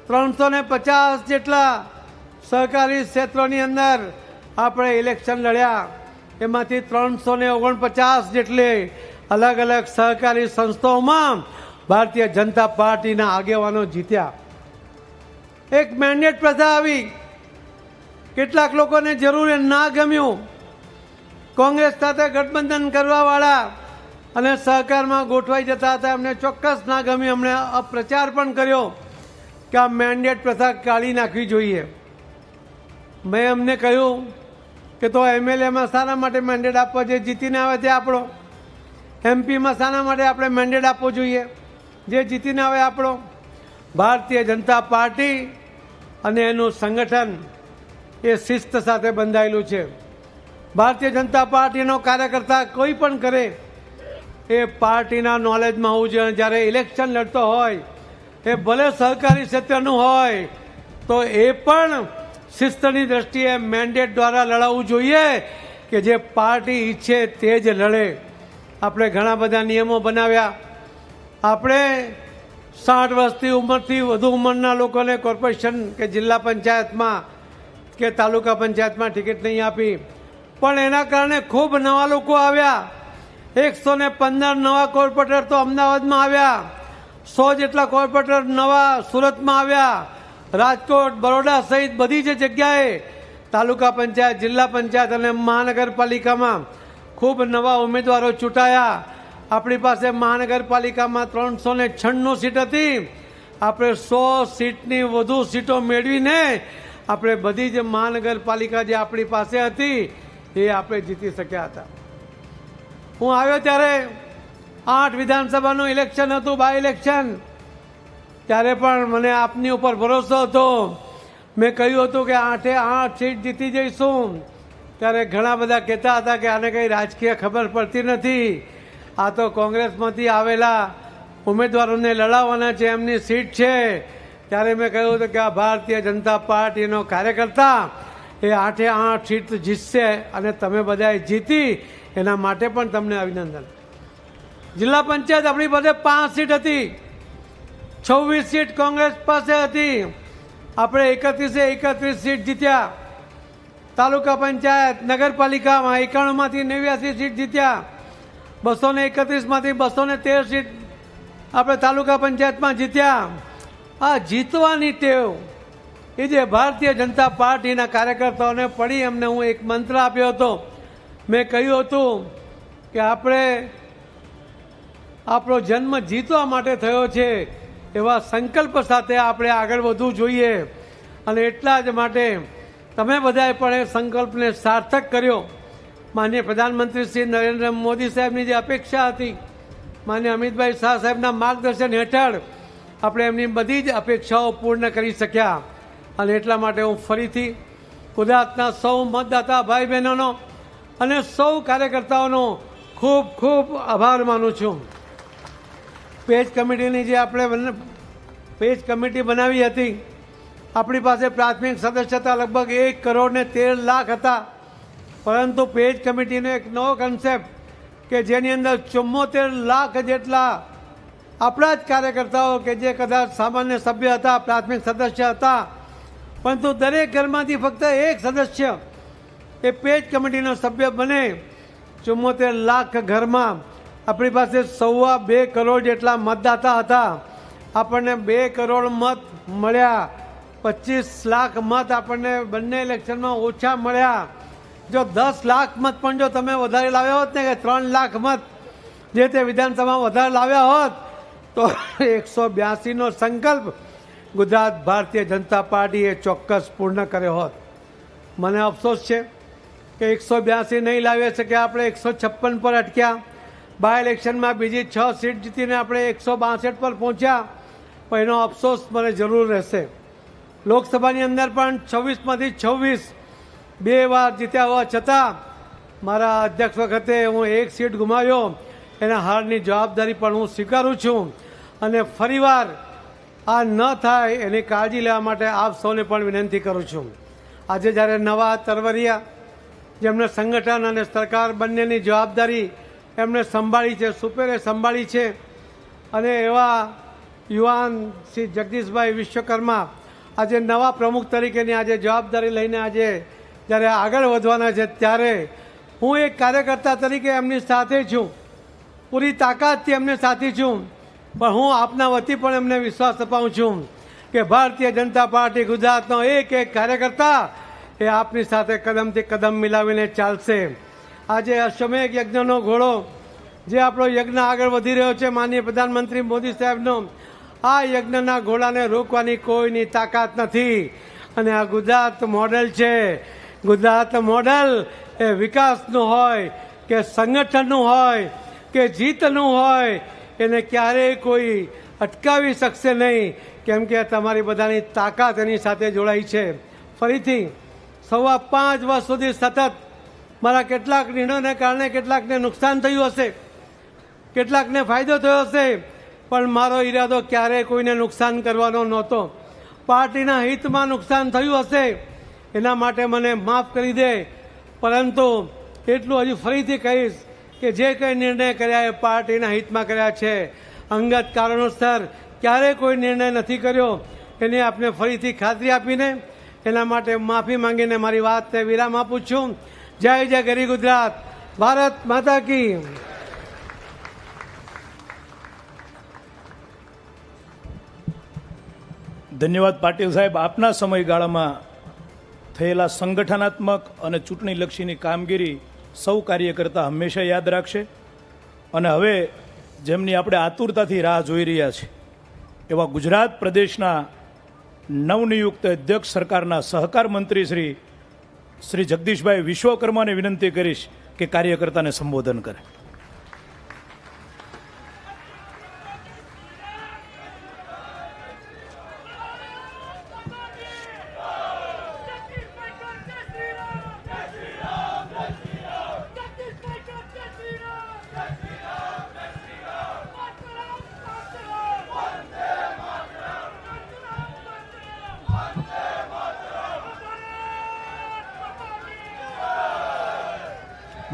350 જેટલા સહકારી ક્ષેત્રોની અંદર આપણે ઇલેક્શન લડ્યા. એમાંથી 349 જેટલી અલગ અલગ સહકારી સંસ્થાઓમાં ભારતીય જનતા પાર્ટીના આગેવાનો જીત્યા. એક મેન્ડેટ પ્રથા આવી. કેટલાક લોકોને જરૂર ના ગમ્યું. કોંગ્રેસ સાથે ગઠબંધન કરવાવાળા અને સહકારમાં ગોઠવાઈ જતા હતા, એમને ચોક્કસ ના ગમ્યું. એમણે અપ્રચાર પણ કર્યો કે આ મેન્ડેટ પ્રથા કાઢી નાખવી જોઈએ. મેં એમને કહ્યું કે તો એમએલએમાં શાના માટે મેન્ડેટ આપવો જોઈએ? જીતીને આવે તે આપણો. એમપીમાં શાના માટે આપણે મેન્ડેટ આપવો જોઈએ? જે જીતીને આવે આપણો. ભારતીય જનતા પાર્ટી અને એનું સંગઠન એ શિસ્ત સાથે બંધાયેલું છે. ભારતીય જનતા પાર્ટીનો કાર્યકર્તા કોઈ પણ કરે એ પાર્ટીના નોલેજમાં હોવું જોઈએ. જ્યારે ઇલેક્શન લડતો હોય એ ભલે સહકારી ક્ષેત્રનું હોય તો એ પણ શિસ્તની દ્રષ્ટિએ મેન્ડેટ દ્વારા લડાવવું જોઈએ કે જે પાર્ટી ઈચ્છે તે જ લડે. આપણે ઘણા બધા નિયમો બનાવ્યા. આપણે 60 વર્ષથી ઉંમરથી વધુ ઉંમરના લોકોને કોર્પોરેશન કે જિલ્લા પંચાયતમાં કે તાલુકા પંચાયતમાં ટિકિટ નહીં આપી, પણ એના કારણે ખૂબ નવા લોકો આવ્યા. 115 નવા કોર્પોરેટર તો અમદાવાદમાં આવ્યા. 100 જેટલા કોર્પોરેટર નવા સુરતમાં આવ્યા. રાજકોટ, બરોડા સહિત બધી જ જગ્યાએ તાલુકા પંચાયત, જિલ્લા પંચાયત અને મહાનગરપાલિકામાં ખૂબ નવા ઉમેદવારો ચૂંટાયા. આપણી પાસે મહાનગરપાલિકામાં 396 સીટ હતી. આપણે 100 સીટની વધુ સીટો મેળવીને આપણે બધી જ મહાનગરપાલિકા જે આપણી પાસે હતી એ આપણે જીતી શક્યા હતા. હું આવ્યો ત્યારે 8 વિધાનસભાનું ઇલેક્શન હતું, બાય ઇલેક્શન. ત્યારે પણ મને આપની ઉપર ભરોસો હતો. મેં કહ્યું હતું કે 8 સીટ જીતી જઈશું. ત્યારે ઘણા બધા કહેતા હતા કે આને કંઈ રાજકીય ખબર પડતી નથી, આ તો કોંગ્રેસમાંથી આવેલા ઉમેદવારોને લડાવવાના છે, એમની સીટ છે. ત્યારે મેં કહ્યું હતું કે આ ભારતીય જનતા પાર્ટીનો કાર્યકર્તા એ 8 સીટ જીતશે અને તમે બધાએ જીતી એના માટે પણ તમને અભિનંદન. જિલ્લા પંચાયત આપણી પાસે 5 સીટ હતી. 26 સીટ કોંગ્રેસ પાસે હતી. આપણે 31 સીટ જીત્યા. તાલુકા પંચાયત, નગરપાલિકામાં 91માંથી 89 સીટ જીત્યા. 231માંથી 213 સીટ આપણે તાલુકા પંચાયતમાં જીત્યા. આ જીતવાની ટેવ એ જે ભારતીય જનતા પાર્ટીના કાર્યકર્તાઓને પડી, એમને હું એક મંત્ર આપ્યો હતો. મેં કહ્યું હતું કે આપણો જન્મ જીતવા માટે થયો છે, એવા સંકલ્પ સાથે આપણે આગળ વધવું જોઈએ. અને એટલા જ માટે તમે બધાએ પણ એ સંકલ્પને સાર્થક કર્યો. માનનીય પ્રધાનમંત્રી શ્રી નરેન્દ્ર મોદી સાહેબની જે અપેક્ષા હતી, માનનીય અમિતભાઈ શાહ સાહેબના માર્ગદર્શન હેઠળ આપણે એમની બધી જ અપેક્ષાઓ પૂર્ણ કરી શક્યા. અને એટલા માટે હું ફરીથી ગુજરાતના સૌ મતદાતા ભાઈ બહેનોનો અને સૌ કાર્યકર્તાઓનો ખૂબ ખૂબ આભાર માનું છું. પેજ કમિટીની જે આપણે પેજ કમિટી બનાવી હતી, આપણી પાસે પ્રાથમિક સદસ્યતા લગભગ 1,13,00,000 હતા, પરંતુ પેજ કમિટીનો એક નવો કન્સેપ્ટ કે જેની અંદર 74 લાખ જેટલા આપણા જ કાર્યકર્તાઓ કે જે કદાચ સામાન્ય સભ્ય હતા, પ્રાથમિક સદસ્ય હતા, પરંતુ દરેક ઘરમાંથી ફક્ત એક સદસ્ય એ પેજ કમિટીનો સભ્ય બને. 74 લાખ ઘરમાં આપણી પાસે 2.25 કરોડ જેટલા મતદાતા હતા. આપણને 2 કરોડ મત મળ્યા, 25 લાખ મત આપણને બંને ઇલેક્શનમાં ઓછા મળ્યા. જો 10 લાખ મત પણ જો તમે વધારે લાવ્યા હોત ને, કે 3 લાખ મત જે તે વિધાનસભામાં વધારે લાવ્યા હોત, તો 182નો સંકલ્પ ગુજરાત ભારતીય જનતા પાર્ટીએ ચોક્કસ પૂર્ણ કર્યો હોત. મને અફસોસ છે કે 182 નહીં લાવી શક્યા, આપણે 156 પર અટક્યા. બાય ઇલેક્શનમાં બીજી 6 સીટ જીતીને આપણે 162 પર પહોંચ્યા, પણ એનો અફસોસ મને જરૂર રહેશે. લોકસભાની અંદર પણ 26માંથી 26 2 વાર જીત્યા હોવા છતાં મારા અધ્યક્ષ વખતે હું 1 સીટ ગુમાવ્યો, એના હારની જવાબદારી પણ હું સ્વીકારું છું. અને ફરીવાર આ ન થાય એની કાળજી લેવા માટે આપ સૌને પણ વિનંતી કરું છું. આજે જ્યારે નવા તરવરિયા જેમને સંગઠન અને સરકાર બંનેની જવાબદારી એમણે સંભાળી છે, સુપેરે સંભાળી છે, અને એવા યુવાન શ્રી જગદીશભાઈ વિશ્વકર્મા આજે નવા પ્રમુખ તરીકેની આજે જવાબદારી લઈને આજે જ્યારે આગળ વધવાના છે, ત્યારે હું એક કાર્યકર્તા તરીકે એમની સાથે છું, પૂરી તાકાતથી એમને સાથે છું. પણ હું આપના વતી પણ એમને વિશ્વાસ અપાવું છું કે ભારતીય જનતા પાર્ટી ગુજરાતનો એક એક કાર્યકર્તા એ આપની સાથે કદમથી કદમ મિલાવીને ચાલશે. આજે અશ્વમેઘ યજ્ઞનો ઘોડો જે આપણો યજ્ઞ આગળ વધી રહ્યો છે, માનનીય પ્રધાનમંત્રી મોદી સાહેબનો, આ યજ્ઞના ઘોડાને રોકવાની કોઈની તાકાત નથી. અને આ ગુજરાત મોડેલ છે. ગુજરાત મોડેલ એ વિકાસનું હોય કે સંગઠનનું હોય કે જીતનું હોય, એને ક્યારેય કોઈ અટકાવી શકશે નહીં, કેમ કે તમારી બધાની તાકાત એની સાથે જોડાઈ છે. ફરીથી 5.25 વર્ષ સુધી સતત મારા કેટલાક નિર્ણયોને કારણે કેટલાકને નુકસાન થયું હશે, કેટલાકને ફાયદો થયો હશે, પણ મારો ઈરાદો ક્યારેય કોઈને નુકસાન કરવાનો નહોતો. પાર્ટીના હિતમાં નુકસાન થયું હશે એના માટે મને માફ કરી દે, પરંતુ એટલું હજી ફરીથી કહીશ કે જે કંઈ નિર્ણય કર્યા એ પાર્ટીના હિતમાં કર્યા છે. અંગત કારણોસર ક્યારેય કોઈ નિર્ણય નથી કર્યો, એની આપને ફરીથી ખાતરી આપીને એના માટે માફી માંગીને મારી વાતને વિરામ આપું છું. જય જય ગરી ગુજરાત, ભારત માતા કી.
ધન્યવાદ પાટીલ સાહેબ. આપના સમયગાળામાં થયેલા સંગઠનાત્મક અને ચૂંટણીલક્ષીની કામગીરી સૌ કાર્યકર્તા હંમેશા યાદ રાખશે. અને હવે જેમની આપણે આતુરતાથી રાહ જોઈ રહ્યા છે એવા ગુજરાત પ્રદેશના નવનિયુક્ત અધ્યક્ષ સરકારના સહકાર મંત્રી શ્રી જગદીશભાઈ વિશ્વકર્માને વિનંતી કરીશ કે કાર્યકર્તાને સંબોધન કરે.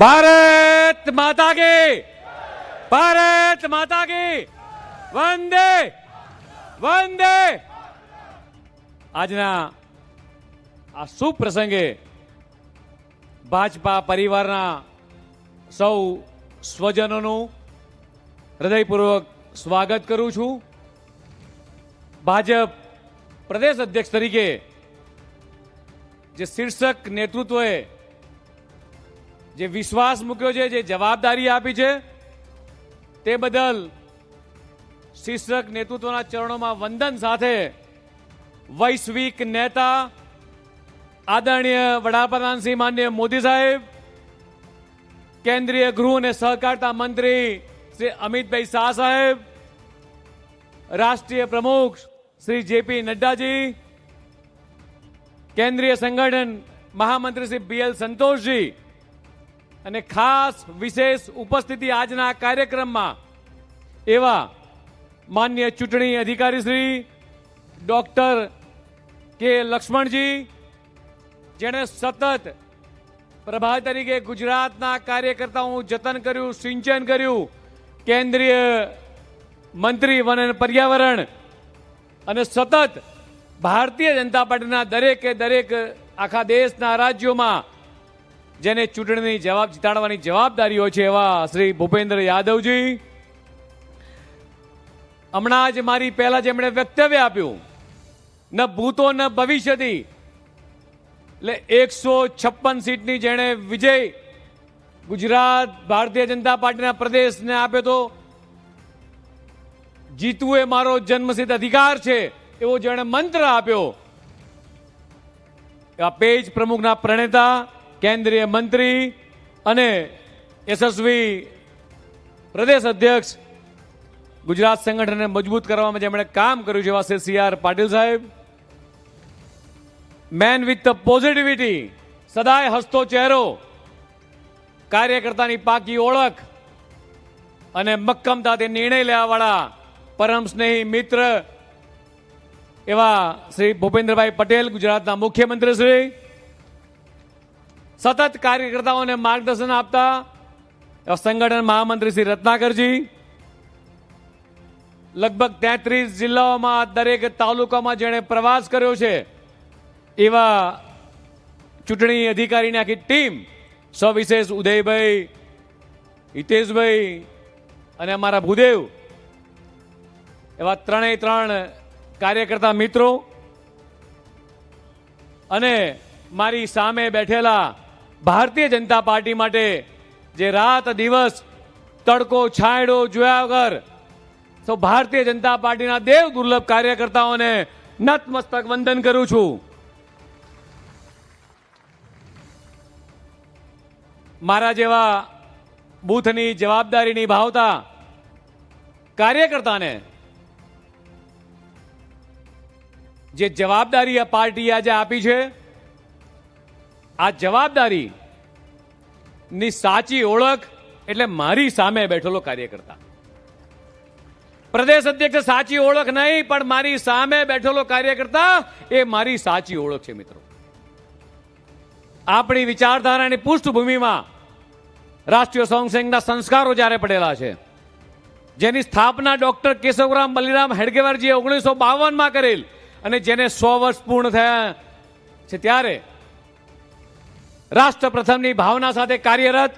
ભારત માતા કી, ભારત માતા કી, વંદે વંદે. આજના આ શુભ પ્રસંગે ભાજપા પરિવારના સૌ સ્વજનોનું હૃદયપૂર્વક સ્વાગત કરું છું. ભાજપ પ્રદેશ અધ્યક્ષ તરીકે જે શીર્ષક નેતૃત્વએ જે વિશ્વાસ મૂક્યો છે, જે જવાબદારી આપી છે, તે બદલ શીર્ષક નેતૃત્વના ચરણોમાં વંદન સાથે વૈશ્વિક નેતા આદરણીય વડાપ્રધાન શ્રી માનનીય મોદી સાહેબ, કેન્દ્રીય ગૃહ અને સહકારિતા મંત્રી શ્રી અમિતભાઈ શાહ સાહેબ, રાષ્ટ્રીય પ્રમુખ શ્રી જેપી નડ્ડાજી, કેન્દ્રીય સંગઠન મહામંત્રી શ્રી BL સંતોષજી, અને ખાસ વિશેષ ઉપસ્થિતિ આજના કાર્યક્રમમાં એવા માન્ય ચૂંટણી અધિકારી શ્રી ડોક્ટર કે લક્ષ્મણજી, જેણે સતત પ્રભારી તરીકે ગુજરાતના કાર્યકર્તાઓનું જતન કર્યું, સિંચન કર્યું, કેન્દ્રીય મંત્રી વન અને પર્યાવરણ, અને સતત ભારતીય જનતા પાર્ટીના દરેકે દરેક આખા દેશના રાજ્યોમાં જેને ચૂંટણીની જીતાડવાની જવાબદારી હોય છે એવા શ્રી ભૂપેન્દ્ર યાદવજી, હમણાં જ મારી પહેલા જેમણે વક્તવ્ય આપ્યું, ન ભૂતો ન ભવિષ્યથી, એટલે 156 સીટની જેણે વિજય ગુજરાત ભારતીય જનતા પાર્ટીના પ્રદેશને આપ્યો તો, જીતવું એ મારો જન્મસિદ્ધ અધિકાર છે એવો જેણે મંત્ર આપ્યો, આ પેજ પ્રમુખના પ્રણેતા, કેન્દ્રીય મંત્રી અને યશસ્વી પ્રદેશ અધ્યક્ષ, ગુજરાત સંગઠનને મજબૂત કરવામાં જેમણે કામ કર્યું છે એવા શ્રી સી.આર. પાટીલ સાહેબ, મેન વિથ ધ પોઝિટિવિટી, સદાય હસતો ચહેરો, કાર્યકર્તાની પાકી ઓળખ અને મક્કમતાથી નિર્ણય લેવાવાળા પરમ સ્નેહી મિત્ર એવા શ્રી ભૂપેન્દ્રભાઈ પટેલ, ગુજરાતના મુખ્યમંત્રી શ્રી, સતત કાર્યકર્તાઓને માર્ગદર્શન આપતા સંગઠન મહામંત્રી શ્રી રત્નાકરજી, લગભગ 33 જિલ્લાઓમાં દરેક તાલુકામાં જેણે પ્રવાસ કર્યો છે એવા ચૂંટણી અધિકારીની આખી ટીમ, સવિશેષ ઉદયભાઈ, હિતેશભાઈ અને અમારા ભૂદેવ, એવા ત્રણેય ત્રણ કાર્યકર્તા મિત્રો, અને મારી સામે બેઠેલા ભારતીય જનતા પાર્ટી માટે જે રાત દિવસ તડકો છાંયડો જોયા વગર તો ભારતીય જનતા પાર્ટીના દેવ દુર્લભ કાર્યકર્તાઓને નતમસ્તક વંદન કરું છું. મારા જેવા બૂથની જવાબદારી નિભાવતા કાર્યકર્તાને જે જવાબદારી આ પાર્ટી આજે આપી છે, આ જવાબદારી ની સાચી ઓળખ એટલે મારી સામે બેઠેલો કાર્યકર્તા. પ્રદેશ અધ્યક્ષ સાચી ઓળખ નહીં, પણ મારી સામે બેઠેલો કાર્યકર્તા એ મારી સાચી ઓળખ છે. મિત્રો, આપણી વિચારધારાની પૃષ્ઠભૂમિમાં રાષ્ટ્રીય સ્વયંસેવકના સંસ્કારો જ્યારે પડેલા છે, જેની સ્થાપના ડોક્ટર કેશવરામ બલિરામ હેડગેવારજીએ 1952માં કરેલ, અને જેને 100 વર્ષ પૂર્ણ થયા છે, ત્યારે રાષ્ટ્ર પ્રથમની ભાવના સાથે કાર્યરત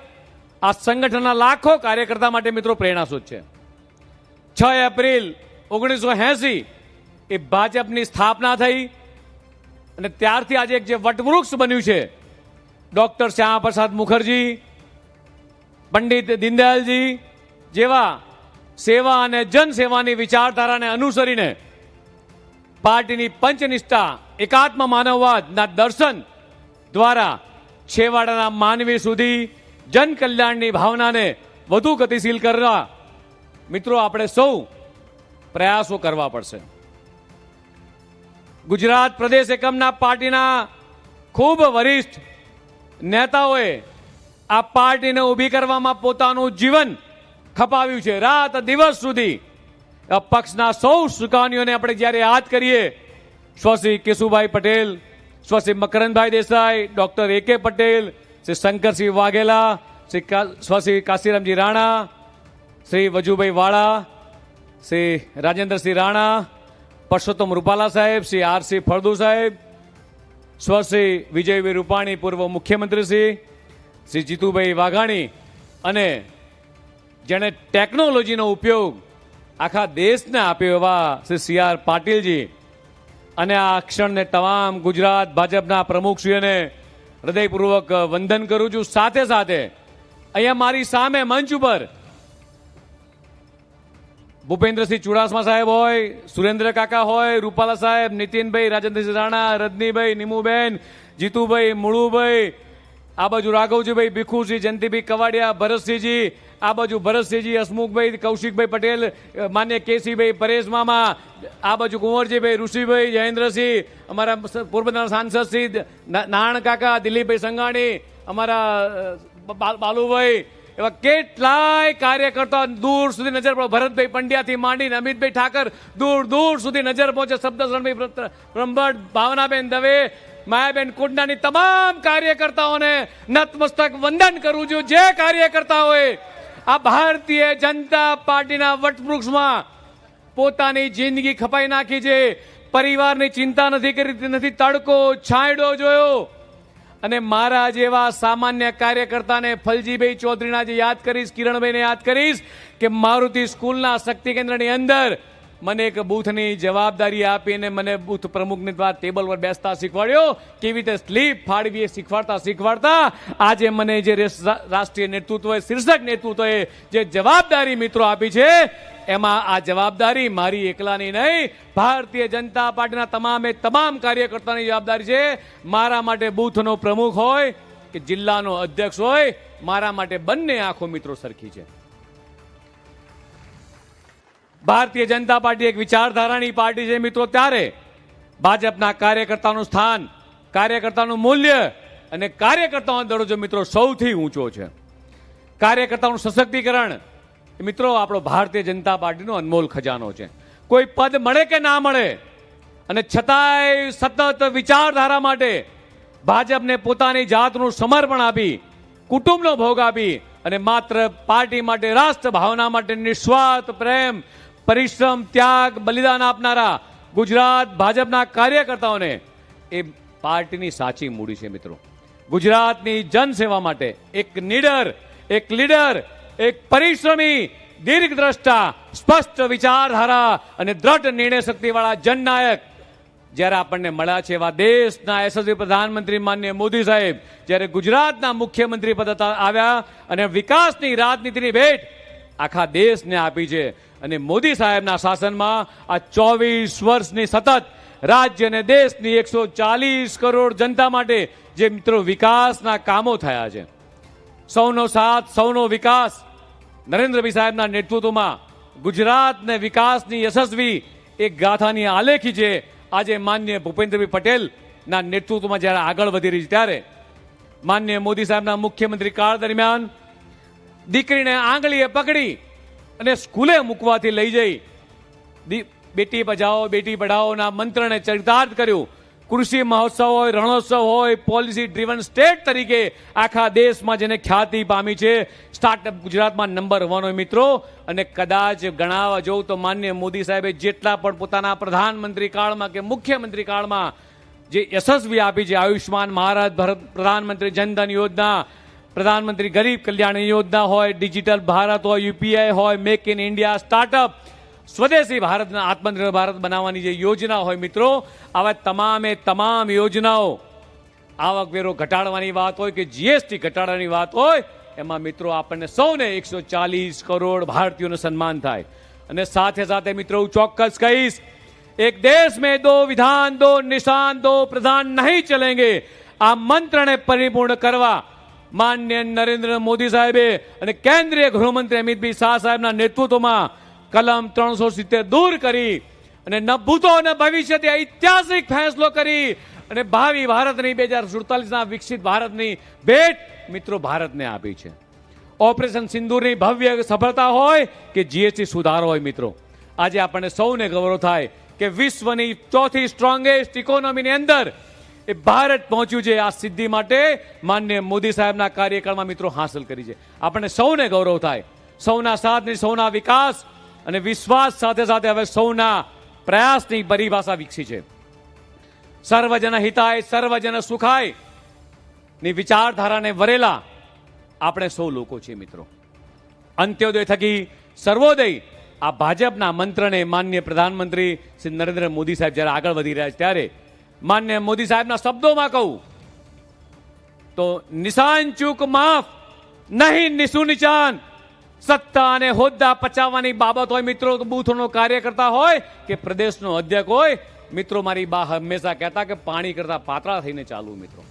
આ સંગઠનના લાખો કાર્યકર્તા માટે મિત્રો પ્રેરણાસ્ત્રોત છે. 6 એપ્રિલ 1980 એ ભાજપની સ્થાપના થઈ, અને ત્યારથી આજે એક જે વટવૃક્ષ બન્યું છે, ડોક્ટર શ્યામા પ્રસાદ મુખર્જી, પંડિત દીનદયાલજી જેવા સેવા અને જનસેવાની વિચારધારાને અનુસરીને પાર્ટીની પંચનિષ્ઠા, એકાત્મ માનવવાદના દર્શન દ્વારા છેવાડાના માનવી સુધી જન કલ્યાણની ભાવનાને વધુ ગતિશીલ કરવા મિત્રો આપણે સૌ પ્રયાસો કરવા પડશે. ગુજરાત પ્રદેશ એકમના પાર્ટીના ખૂબ વરિષ્ઠ નેતાઓએ આ પાર્ટીને ઊભી કરવામાં પોતાનું જીવન ખપાવ્યું છે. રાત દિવસ સુધી પક્ષના સૌ સુકાનીઓને આપણે જ્યારે યાદ કરીએ, સ્વશ્રી કેશુભાઈ પટેલ, સ્વશ્રી મકરંદભાઈ દેસાઈ, ડોક્ટર A.K. પટેલ, શ્રી શંકરસિંહ વાઘેલા, સ્વશ્રી કાશીરામજી રાણા, શ્રી વજુભાઈ વાળા, શ્રી રાજેન્દ્રસિંહ રાણા, પરસોત્તમ રૂપાલા સાહેબ, શ્રી R.C. ફળદુ સાહેબ, સ્વશ્રી વિજયભાઈ રૂપાણી, પૂર્વ મુખ્યમંત્રી શ્રી જીતુભાઈ વાઘાણી, અને જેણે ટેકનોલોજીનો ઉપયોગ આખા દેશને આપ્યો એવા શ્રી સી.આર. પાટીલજી, અને આ ક્ષણને તમામ ગુજરાત ભાજપના પ્રમુખશ્રીઓને હૃદયપૂર્વક વંદન કરું છું. સાથે સાથે અહીંયા મારી સામે મંચ ઉપર ભૂપેન્દ્રસિંહ ચુડાસમા સાહેબ હોય, સુરેન્દ્ર કાકા હોય, રૂપાલા સાહેબ, નીતિનભાઈ, રાજેન્દ્રસિંહ રાણા, રજનીભાઈ, નીમુબેન, જીતુભાઈ, મુળુભાઈ, આ બાજુ રાઘવજીભાઈ ભીખુજી, જયંતિભાઈ કવાડિયા, ભરતસિંહજી, આ બાજુ ભરતસિંહજી, હસમુખભાઈ, કૌશિકભાઈ પટેલ, માન્ય કેસીભાઈ, પરેશ મામા, આ બાજુ કુંવરજીભાઈ, ઋષિભાઈ, જયેન્દ્રસિંહ, અમારા પોરબંદરના સાંસદ શ્રી નારાયણ કાકા, દિલીપભાઈ સંઘાણી, અમારા બાલુભાઈ, એવા કેટલાય કાર્યકર્તાઓ દૂર સુધી નજર પડે. ભરતભાઈ પંડ્યાથી માંડીને અમિતભાઈ ઠાકર દૂર દૂર સુધી નજર પહોંચે. શબ્દશરણભાઈ બ્રહ્મભટ્ટ, ભાવનાબેન દવે, માયાબેન કુંડાની તમામ કાર્યકર્તાઓને નતમસ્તક વંદન કરું છું. જે કાર્યકર્તાઓએ આ ભારતીય જનતા પાર્ટીના વટવૃક્ષમાં પોતાની જિંદગી ખપાઈ નાખી છે, પરિવારની ચિંતા નથી કરી, નથી તડકો છાંયડો જોયો, અને મારા જેવા સામાન્ય કાર્યકર્તાને ફલજીભાઈ ચૌધરીના જે યાદ કરીશ, કિરણભાઈને યાદ કરીશ કે મારુતિ સ્કૂલના શક્તિ કેન્દ્રની અંદર મને એક બૂથની જવાબદારી આપીને મને બૂથ પ્રમુખની દ્વારા ટેબલ પર બેસતા શીખવાડ્યો, કેવી રીતે સ્લીપ ફાડવી એ શીખવાડતા આજે મને જે રાષ્ટ્રીય નેતૃત્વએ, શીર્ષક નેતૃત્વએ જે જવાબદારી મિત્રો આપી છે, એમાં આ જવાબદારી મારી એકલાની નહીં, ભારતીય જનતા પાર્ટીના તમામ કાર્યકર્તાની જવાબદારી છે. મારા માટે બૂથનો પ્રમુખ હોય કે જિલ્લાનો અધ્યક્ષ હોય, મારા માટે બંને આંખો મિત્રો સરખી છે. ભારતીય જનતા પાર્ટી એક વિચારધારાની પાર્ટી છે મિત્રો. ત્યારે ભાજપના કાર્યકર્તાનું સ્થાન, કાર્યકર્તાનું મૂલ્ય અને કાર્યકર્તાનો દરજ્જો મિત્રો સૌથી ઊંચો છે. કાર્યકર્તાનું સશક્તિકરણ મિત્રો આપણો ભારતીય જનતા પાર્ટીનો અનમોલ ખજાનો છે. કોઈ પદ મળે કે ના મળે, અને છતાંય સતત વિચારધારા માટે ભાજપને પોતાની જાતનું સમર્પણ આપી, કુટુંબનો ભોગ આપી અને માત્ર પાર્ટી માટે, રાષ્ટ્ર ભાવના માટે નિસ્વાર્થ પ્રેમ, પરિશ્રમ, ત્યાગ, બલિદાન આપનારા ગુજરાત ભાજપના કાર્યકર્તાઓને એ પાર્ટીની સાચી મૂડી છે મિત્રો. ગુજરાતની જનસેવા માટે એક નીડર, એક લીડર, એક પરિશ્રમી, દીર્ઘદ્રષ્ટા, સ્પષ્ટ વિચારધારા અને દ્રઢ નિર્ણય શક્તિવાળા જનનાયક જ્યારે આપણને મળ્યા છે, એવા દેશના યશસ્વી પ્રધાનમંત્રી માનનીય મોદી સાહેબ જ્યારે ગુજરાતના મુખ્યમંત્રી પદ આવ્યા અને વિકાસની રાજનીતિની ભેટ આખા દેશને આપી છે. અને મોદી સાહેબના શાસનમાં આ 24 વર્ષની સતત રાજ્ય અને દેશની 140 કરોડ જનતા માટે જે મિત્રો વિકાસના કામો થયા છે, સૌનો સાથ, સૌનો વિકાસ, નરેન્દ્રભાઈ સાહેબના નેતૃત્વમાં ગુજરાતને વિકાસની યશસ્વી એક ગાથાની આલેખી છે. આજે માનનીય ભૂપેન્દ્રભાઈ પટેલના નેતૃત્વમાં જ્યારે આગળ વધી રહી છે, ત્યારે માનનીય મોદી સાહેબના મુખ્યમંત્રી કાળ દરમિયાન દીકરીને આંગળીએ પકડી અને સ્કૂલે મૂકવાથી લઈ જઈ બેટી બચાવો બેટી પઢાઓના મંત્રને ચરિતાર્થ કર્યું. કૃષિ મહોત્સવ હોય, રણોત્સવ હોય, પોલિસી ડ્રીવન સ્ટેટ તરીકે આખા દેશમાં જેને ખ્યાતિ પામી છે, સ્ટાર્ટઅપ ગુજરાતમાં નંબર 1 હોય મિત્રો. અને કદાચ ગણાવવા જવું તો માનનીય મોદી સાહેબે જેટલા પણ પોતાના પ્રધાનમંત્રી કાળમાં કે મુખ્યમંત્રી કાળમાં જે યશસ્વી આપી છે, આયુષ્માન ભારત, પ્રધાનમંત્રી જનધન યોજના, પ્રધાનમંત્રી ગરીબ કલ્યાણ યોજના હોય, ડિજિટલ ભારત હોય, યુપીઆઈ હોય, મેક ઇન ઇન્ડિયા, સ્ટાર્ટઅપ, સ્વદેશી ભારતના આત્મનિર્ભર ભારત બનાવવાની જે યોજના હોય મિત્રો, આવા તમામ યોજનાઓ, આવકવેરો ઘટાડવાની વાત હોય કે જીએસટી ઘટાડવાની વાત હોય, એમાં મિત્રો આપણને સૌને 140 કરોડ ભારતીયોનું સન્માન થાય. અને સાથે સાથે મિત્રો હું ચોક્કસ કહીશ, એક દેશ મેં 2 વિધાન, 2 નિશાન, 2 પ્રધાન નહીં ચલેંગે, આ મંત્રને પરિપૂર્ણ કરવા માન્ય નરેન્દ્ર મોદી સાહેબે અને કેન્દ્રીય ગૃહમંત્રી અમિતભાઈ શાહ સાહેબના નેતૃત્વમાં કલમ 370 દૂર કરી અને ન ભૂતો ન ભવિષ્યથી ઐતિહાસિક ફેસલો કરી અને ભાવિ ભારતની 2047ના વિકસિત ભારતની ભેટ મિત્રો ભારતને આપી છે. ઓપરેશન સિંદૂરની ભવ્ય સફળતા હોય કે જીએસટી સુધારો હોય મિત્રો, આજે આપણને સૌને ગૌરવ થાય કે વિશ્વની 4થી સ્ટ્રોંગેસ્ટ ઇકોનોમીની અંદર એ ભારત પહોંચ્યું છે. આ સિદ્ધિ માટે માનનીય મોદી સાહેબના કાર્યકાળમાં મિત્રો હાંસલ કરી છે. આપણને સૌને ગૌરવ થાય. સૌના સાથની, સૌના વિકાસ અને વિશ્વાસ સાથે સાથે હવે સૌના પ્રયાસની પરિભાષા વિકસી છે. સર્વજન હિતાય, સર્વજન સુખાય ની વિચારધારાને વરેલા આપણે સૌ લોકો છીએ મિત્રો. અંત્યોદય થકી સર્વોદય, આ ભાજપના મંત્રને માનનીય પ્રધાનમંત્રી શ્રી નરેન્દ્ર મોદી સાહેબ જ્યારે આગળ વધી રહ્યા છે, ત્યારે માન્ય મોદી સાહેબના શબ્દોમાં કહું તો નિશાન ચૂક માફ નહીં, નિશુનિચાન. સત્તા અને હોદ્દા પચાવવાની બાબત હોય મિત્રો, બૂથનો કાર્યકર્તા હોય કે પ્રદેશનો અધ્યક્ષ હોય મિત્રો, મારી બા હંમેશા કહેતા કે પાણી કરતા પાતળા થઈને ચાલવું મિત્રો.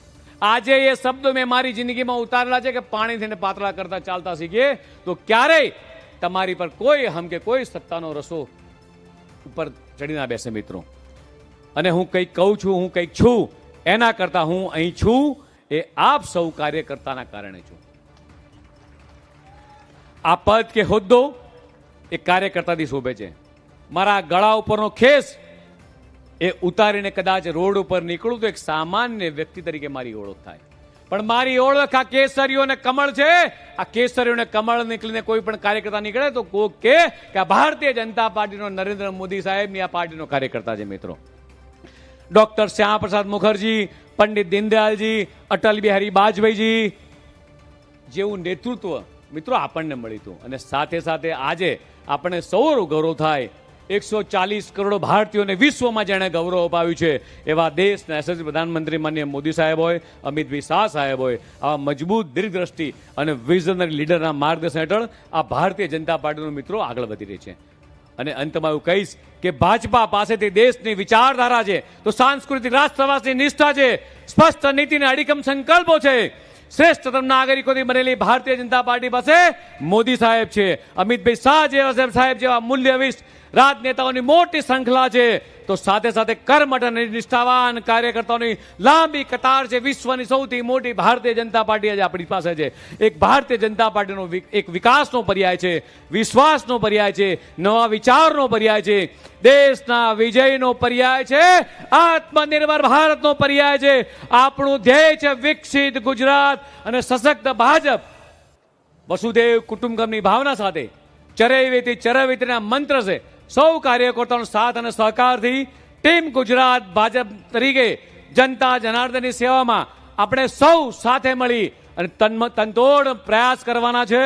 આજે એ શબ્દો મેં મારી જિંદગીમાં ઉતારેલા છે કે પાણી થઈને પાતળા કરતા ચાલતા શીખીએ તો ક્યારેય તમારી પર કોઈ હમ કે કોઈ સત્તાનો રસો ઉપર ચડી ના બેસે મિત્રો. અને હું કંઈક કહું છું, હું કંઈક છું, એના કરતા હું અહીં છું એ આપ સૌ કાર્યકર્તાના કારણે છું. આ પદ કે હોદ્દો એ કાર્યકર્તાથી શોભે છે. મારા ગળા ઉપરનો ખેસ એ ઉતારીને કદાચ રોડ ઉપર નીકળું તો એક સામાન્ય વ્યક્તિ તરીકે મારી ઓળખ થાય, પણ મારી ઓળખ આ કેસરીઓને કમળ છે. આ કેસરીઓને કમળ નીકળીને કોઈ પણ કાર્યકર્તા નીકળે તો કોક કે આ ભારતીય જનતા પાર્ટીનો નરેન્દ્ર મોદી સાહેબની આ પાર્ટીનો કાર્યકર્તા છે. મિત્રો, ડોક્ટર શ્યામ પ્રસાદ મુખર્જી, પંડિત દીનદયાલજી, અટલ બિહારી વાજપેયીજી જેવું નેતૃત્વ મિત્રો આપણને મળ્યું હતું. અને સાથે સાથે આજે આપણે સૌનો ગૌરવ થાય 140 કરોડ ભારતીયોને વિશ્વમાં જેણે ગૌરવ અપાવ્યું છે એવા દેશના યશસ્વી પ્રધાનમંત્રી માનનીય મોદી સાહેબ હોય, અમિતભાઈ શાહ સાહેબ હોય, આવા મજબૂત દીર્ઘદ્રષ્ટિ અને વિઝનરી લીડરના માર્ગદર્શન હેઠળ આ ભારતીય જનતા પાર્ટીનો મિત્રો આગળ વધી રહી છે. અને અંતમાં એવું કહીશ કે ભાજપા પાસેથી દેશની વિચારધારા છે, તો સાંસ્કૃતિક રાષ્ટ્રવાદની નિષ્ઠા છે, સ્પષ્ટ નીતિને અડીખમ સંકલ્પો છે. શ્રેષ્ઠતમ નાગરિકોથી બનેલી ભારતીય જનતા પાર્ટી પાસે મોદી સાહેબ છે, અમિતભાઈ શાહ જેવા સાહેબ જેવા મૂલ્યવિષ્ટ રાજનેતાઓની મોટી શૃંખલા છે, તો સાથે સાથે કર્મઠ અને નિષ્ઠાવાન કાર્યકર્તાઓની લાંબી કતાર છે. વિશ્વની સૌથી મોટી ભારતીય જનતા પાર્ટી આજે આપણી પાસે છે. એક ભારતીય જનતા પાર્ટીનો એક વિકાસનો પર્યાય છે, વિશ્વાસનો પર્યાય છે, નવા વિચારનો પર્યાય છે, દેશના વિજયનો પર્યાય છે, આત્મનિર્ભર ભારતનો પર્યાય છે. આપણું ધ્યેય છે વિકસિત ગુજરાત અને સશક્ત ભાજપ. વસુદેવ કુટુંબકમની ભાવના સાથે ચરૈવેતિ ચરૈવેતિના મંત્ર છે. સૌ કાર્યકર્તાઓનો સાથ અને સહકારથી ટીમ ગુજરાત ભાજપ તરીકે જનતા જનાર્દનની સેવામાં આપણે સૌ સાથે મળી અને તનતોડ પ્રયાસ કરવાના છે.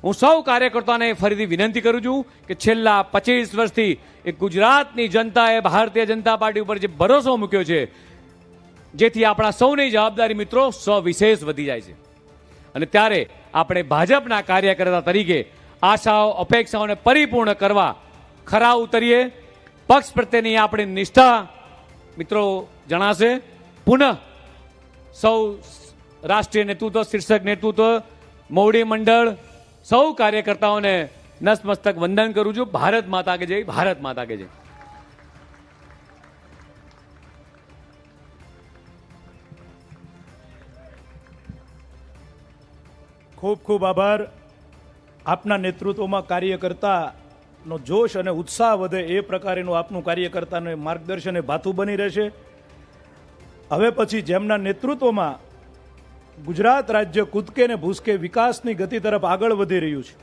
હું સૌ કાર્યકર્તાઓને ફરીથી વિનંતી કરું છું કે છેલ્લા 25 વર્ષથી એ ગુજરાતની જનતાએ ભારતીય જનતા પાર્ટી ઉપર જે ભરોસો મૂક્યો છે, જેથી આપણા સૌની જવાબદારી મિત્રો સવિશેષ વધી જાય છે. અને ત્યારે આપણે ભાજપના કાર્યકર્તા તરીકે આશાઓ અપેક્ષાઓને પરિપૂર્ણ કરવા ખરા ઉતરીએ. પક્ષ પ્રત્યેની આપણી નિષ્ઠા મિત્રો જણાશે. પુનઃ સૌ રાષ્ટ્રીય નેતૃત્વ, શીર્ષક નેતૃત્વ, મોવડી મંડળ, સૌ કાર્યકર્તાઓને નતમસ્તક વંદન કરું છું. ભારત માતા કે જય, ભારત માતા કે જય.
ખૂબ ખૂબ આભાર. આપના નેતૃત્વમાં કાર્યકર્તાનો જોશ અને ઉત્સાહ વધે એ પ્રકારેનું આપનું કાર્યકર્તાને માર્ગદર્શન એ ભાથું બની રહેશે. હવે પછી જેમના નેતૃત્વમાં ગુજરાત રાજ્ય કૂદકે ને ભૂસકે વિકાસની ગતિ તરફ આગળ વધી રહ્યું છે,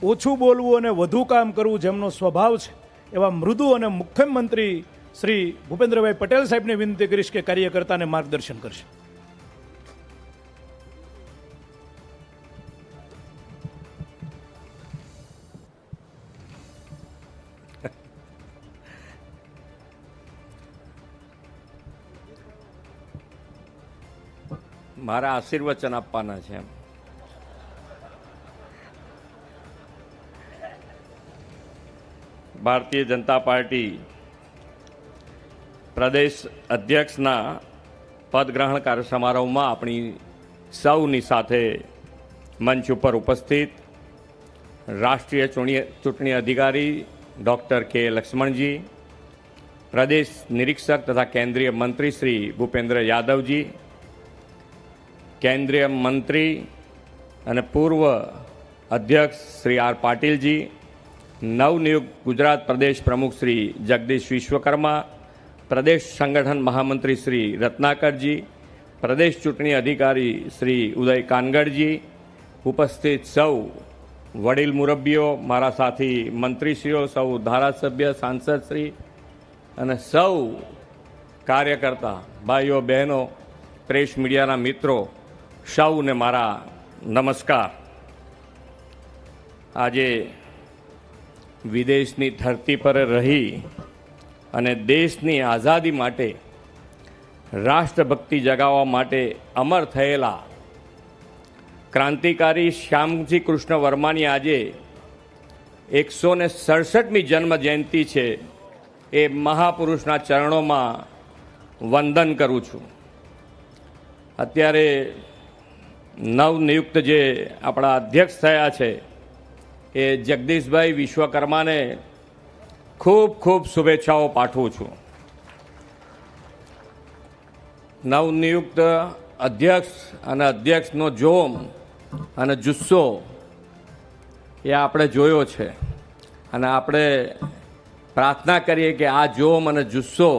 ઓછું બોલવું અને વધુ કામ કરવું જેમનો સ્વભાવ છે, એવા મૃદુ અને મુખ્યમંત્રી શ્રી ભૂપેન્દ્રભાઈ પટેલ સાહેબને વિનંતી કરીશ કે કાર્યકર્તાને માર્ગદર્શન કરશે.
મારા આશીર્વચન આપવાના છે. ભારતીય જનતા પાર્ટી પ્રદેશ અધ્યક્ષના પદગ્રહણ કાર્ય સમારોહમાં આપણી સૌની સાથે મંચ ઉપર ઉપસ્થિત રાષ્ટ્રીય ચૂંટણી અધિકારી ડૉક્ટર કે લક્ષ્મણજી, પ્રદેશ નિરીક્ષક તથા કેન્દ્રીય મંત્રી શ્રી ભૂપેન્દ્ર યાદવજી, કેન્દ્રીય મંત્રી અને પૂર્વ અધ્યક્ષ શ્રી આર પાટીલજી, નવનિયુક્ત ગુજરાત પ્રદેશ પ્રમુખ શ્રી જગદીશ વિશ્વકર્મા, પ્રદેશ સંગઠન મહામંત્રી શ્રી રત્નાકરજી, પ્રદેશ ચૂંટણી અધિકારી શ્રી ઉદય કાનગડજી, ઉપસ્થિત સૌ વડીલ મુરબ્બીઓ, મારા સાથી મંત્રીશ્રીઓ, સૌ ધારાસભ્ય, સાંસદશ્રી અને સૌ કાર્યકર્તા ભાઈઓ બહેનો, પ્રેસ મીડિયાના મિત્રો, સૌને મારા નમસ્કાર. આજે વિદેશની ધરતી પર રહી અને દેશની આઝાદી માટે, રાષ્ટ્રભક્તિ જગાવવા માટે અમર થયેલા ક્રાંતિકારી શ્યામજી કૃષ્ણ વર્માની આજે 167મી જન્મ જયંતિ છે. એ મહાપુરુષના ચરણોમાં વંદન કરું છું. અત્યારે નવનિયુક્ત જે આપણા અધ્યક્ષ થયા છે એ જગદીશભાઈ વિશ્વકર્માને ખૂબ ખૂબ શુભેચ્છાઓ પાઠવું છું. નવનિયુક્ત અધ્યક્ષ અને અધ્યક્ષનો જોમ અને જુસ્સો એ આપણે જોયો છે અને આપણે પ્રાર્થના કરીએ કે આ જોમ અને જુસ્સો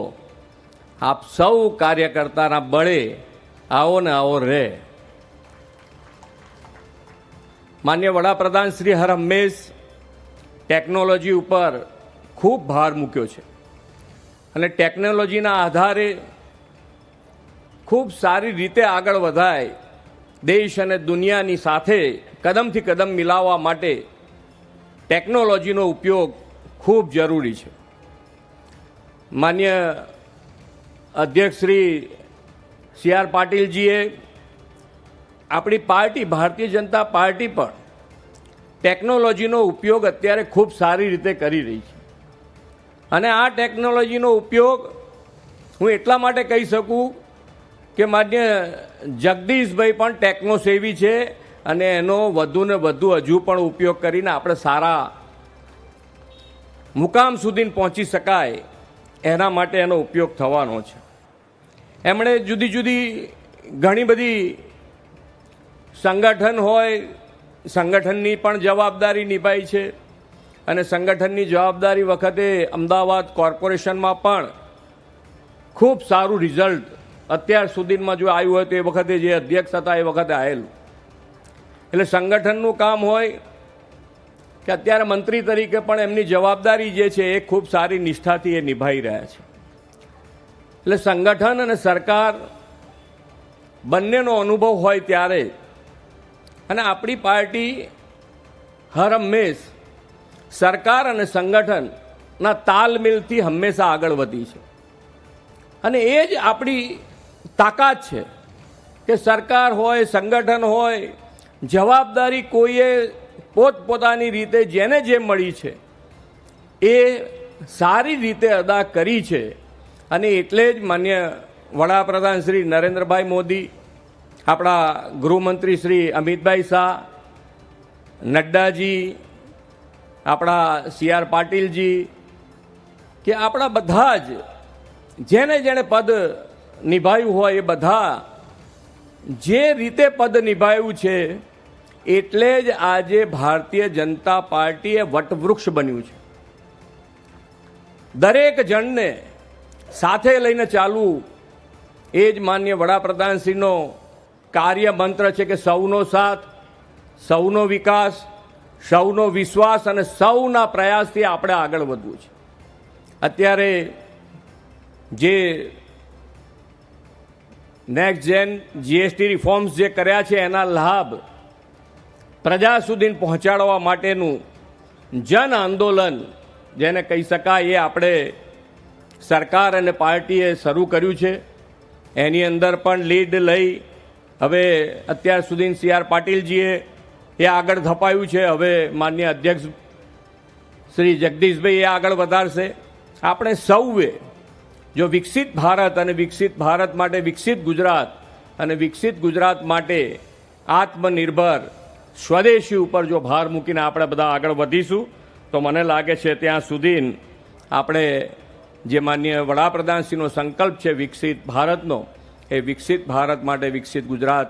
આપ સૌ કાર્યકર્તાના બળે આવો ને આવો રહે. માન્ય વડાપ્રધાન શ્રી હર હંમેશ ટેકનોલોજી ઉપર ખૂબ ભાર મૂક્યો છે અને ટેકનોલોજીના આધારે ખૂબ સારી રીતે આગળ વધાય, દેશ અને દુનિયાની સાથે કદમથી કદમ મિલાવવા માટે ટેકનોલોજીનો ઉપયોગ ખૂબ જરૂરી છે. માન્ય અધ્યક્ષ શ્રી સી આર પાટીલજીએ આપણી પાર્ટી ભારતીય જનતા પાર્ટી પણ ટેકનોલોજીનો ઉપયોગ અત્યારે ખૂબ સારી રીતે કરી રહી છે અને આ ટેકનોલોજીનો ઉપયોગ હું એટલા માટે કહી શકું કે માન્ય જગદીશભાઈ પણ ટેકનોસેવી છે અને એનો વધુ ને વધુ હજુ પણ ઉપયોગ કરીને આપણે સારા મુકામ સુધી પહોંચી શકાય એના માટે એનો ઉપયોગ થવાનો છે. એમણે જુદી જુદી ઘણી બધી સંગઠન હોય, સંગઠનની પણ જવાબદારી નિભાઈ છે અને સંગઠનની જવાબદારી વખતે અમદાવાદ કોર્પોરેશનમાં પણ ખૂબ સારું રિઝલ્ટ અત્યાર સુધીમાં જો આવ્યું હોય તો એ વખતે જે અધ્યક્ષ હતા એ વખતે આવેલું. એટલે સંગઠનનું કામ હોય કે અત્યારે મંત્રી તરીકે પણ એમની જવાબદારી જે છે એ ખૂબ સારી નિષ્ઠાથી એ નિભાવી રહ્યા છે. એટલે સંગઠન અને સરકાર બંનેનો અનુભવ હોય ત્યારે અને આપણી પાર્ટી હર હંમેશ સરકાર અને સંગઠનના તાલમેલથી હંમેશા આગળ વધી છે અને એ જ આપણી તાકાત છે કે સરકાર હોય, સંગઠન હોય, જવાબદારી કોઈએ પોતપોતાની રીતે જેને જે મળી છે એ સારી રીતે અદા કરી છે. અને એટલે જ માન્ય વડાપ્રધાન શ્રી નરેન્દ્રભાઈ મોદી, આપણા ગૃહમંત્રી શ્રી અમિતભાઈ શાહ, નડ્ડાજી, આપણા સી આર પાટીલજી કે આપણા બધા જ જેને જેણે પદ નિભાવ્યું હોય એ બધા જે રીતે પદ નિભાવ્યું છે એટલે જ આજે ભારતીય જનતા પાર્ટી એ વટવૃક્ષ બન્યું છે. દરેક જણને સાથે લઈને ચાલવું એ જ માન્ય વડાપ્રધાનશ્રીનો કાર્ય મંત્ર છે કે સૌનો સાથ, સૌનો વિકાસ, સૌનો વિશ્વાસ અને સૌના પ્રયાસથી આપણે આગળ વધવું છે. અત્યારે જે નેક્સ્ટ જેન જીએસટી રિફોર્મ્સ જે કર્યા છે એના લાભ પ્રજા સુધી પહોંચાડવા માટેનું જન આંદોલન જેને કહી શકાય એ આપણે સરકાર અને પાર્ટીએ શરૂ કર્યું છે. એની અંદર પણ લીડ લઈ હવે અત્યાર સુધી સી આર પાટીલજીએ એ આગળ ધપાયું છે. હવે માન્ય અધ્યક્ષ શ્રી જગદીશભાઈ એ આગળ વધારશે. આપણે સૌએ જો વિકસિત ભારત અને વિકસિત ભારત માટે વિકસિત ગુજરાત અને વિકસિત ગુજરાત માટે આત્મનિર્ભર સ્વદેશી ઉપર જો ભાર મૂકીને આપણે બધા આગળ વધીશું તો મને લાગે છે ત્યાં સુધી આપણે જે માન્ય વડાપ્રધાનશ્રીનો સંકલ્પ છે વિકસિત ભારતનો એ વિકસિત ભારત માટે વિકસિત ગુજરાત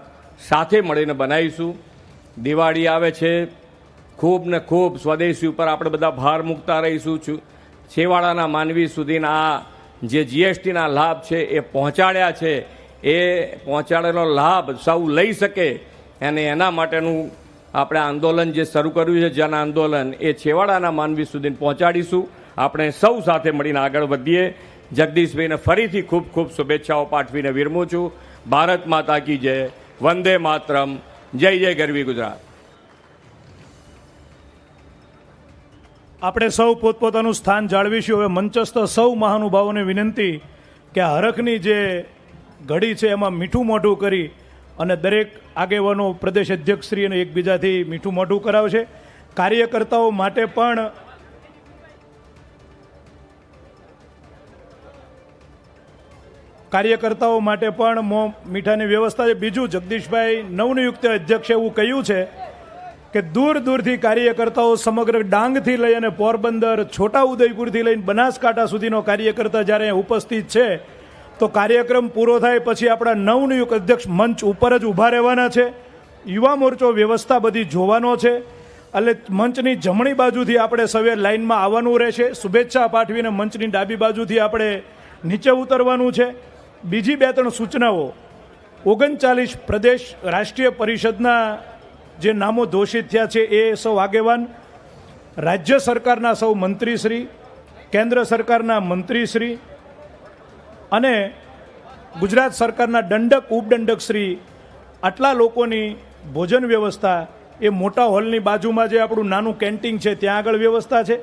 સાથે મળીને બનાવીશું. દિવાળી આવે છે, ખૂબ ને ખૂબ સ્વદેશી ઉપર આપણે બધા ભાર મૂકતા રહીશું. છેવાડાના માનવી સુધીના આ જે જીએસટીના લાભ છે એ પહોંચાડ્યા છે, એ પહોંચાડેલો લાભ સૌ લઈ શકે અને એના માટેનું આપણે આંદોલન જે શરૂ કર્યું છે જન આંદોલન એ છેવાડાના માનવી સુધી પહોંચાડીશું. આપણે સૌ સાથે મળીને આગળ વધીએ. જગદીશભાઈને ફરીથી ખૂબ ખૂબ શુભેચ્છાઓ પાઠવીને વિરમું છું. ભારત માતા કી જય, વંદે માતરમ, જય જય ગરવી ગુજરાત.
આપણે સૌ પોતપોતાનું સ્થાન જાળવીશું. હવે મંચસ્થ સૌ મહાનુભાવોને વિનંતી કે હરખની જે ઘડી છે એમાં મીઠું મોઢું કરી અને દરેક આગેવાનો પ્રદેશ અધ્યક્ષશ્રીને એકબીજાથી મીઠું મોઢું કરાવશે. કાર્યકર્તાઓ માટે પણ મોં મીઠાની વ્યવસ્થા છે. બીજું, જગદીશભાઈ નવનિયુક્ત અધ્યક્ષે એવું કહ્યું છે કે દૂર દૂરથી કાર્યકર્તાઓ સમગ્ર ડાંગથી લઈ અને પોરબંદર, છોટાઉદેપુરથી લઈને બનાસકાંઠા સુધીનો કાર્યકર્તા જ્યારે ઉપસ્થિત છે તો કાર્યક્રમ પૂરો થાય પછી આપણા નવનિયુક્ત અધ્યક્ષ મંચ ઉપર જ ઊભા રહેવાના છે. યુવા મોરચો વ્યવસ્થા બધી જોવાનો છે એટલે મંચની જમણી બાજુથી આપણે સવે લાઇનમાં આવવાનું રહેશે. શુભેચ્છા પાઠવીને મંચની ડાબી બાજુથી આપણે નીચે ઉતરવાનું છે. બીજી 2-3 સૂચનાઓ, 39 પ્રદેશ રાષ્ટ્રીય પરિષદના જે નામો ઘોષિત થયા છે એ સૌ આગેવાન, રાજ્ય સરકારના સૌ મંત્રીશ્રી, કેન્દ્ર સરકારના મંત્રીશ્રી અને ગુજરાત સરકારના દંડક ઉપદંડકશ્રી, આટલા લોકોની ભોજન વ્યવસ્થા એ મોટા હોલની બાજુમાં જે આપણું નાનું કેન્ટીન છે ત્યાં આગળ વ્યવસ્થા છે.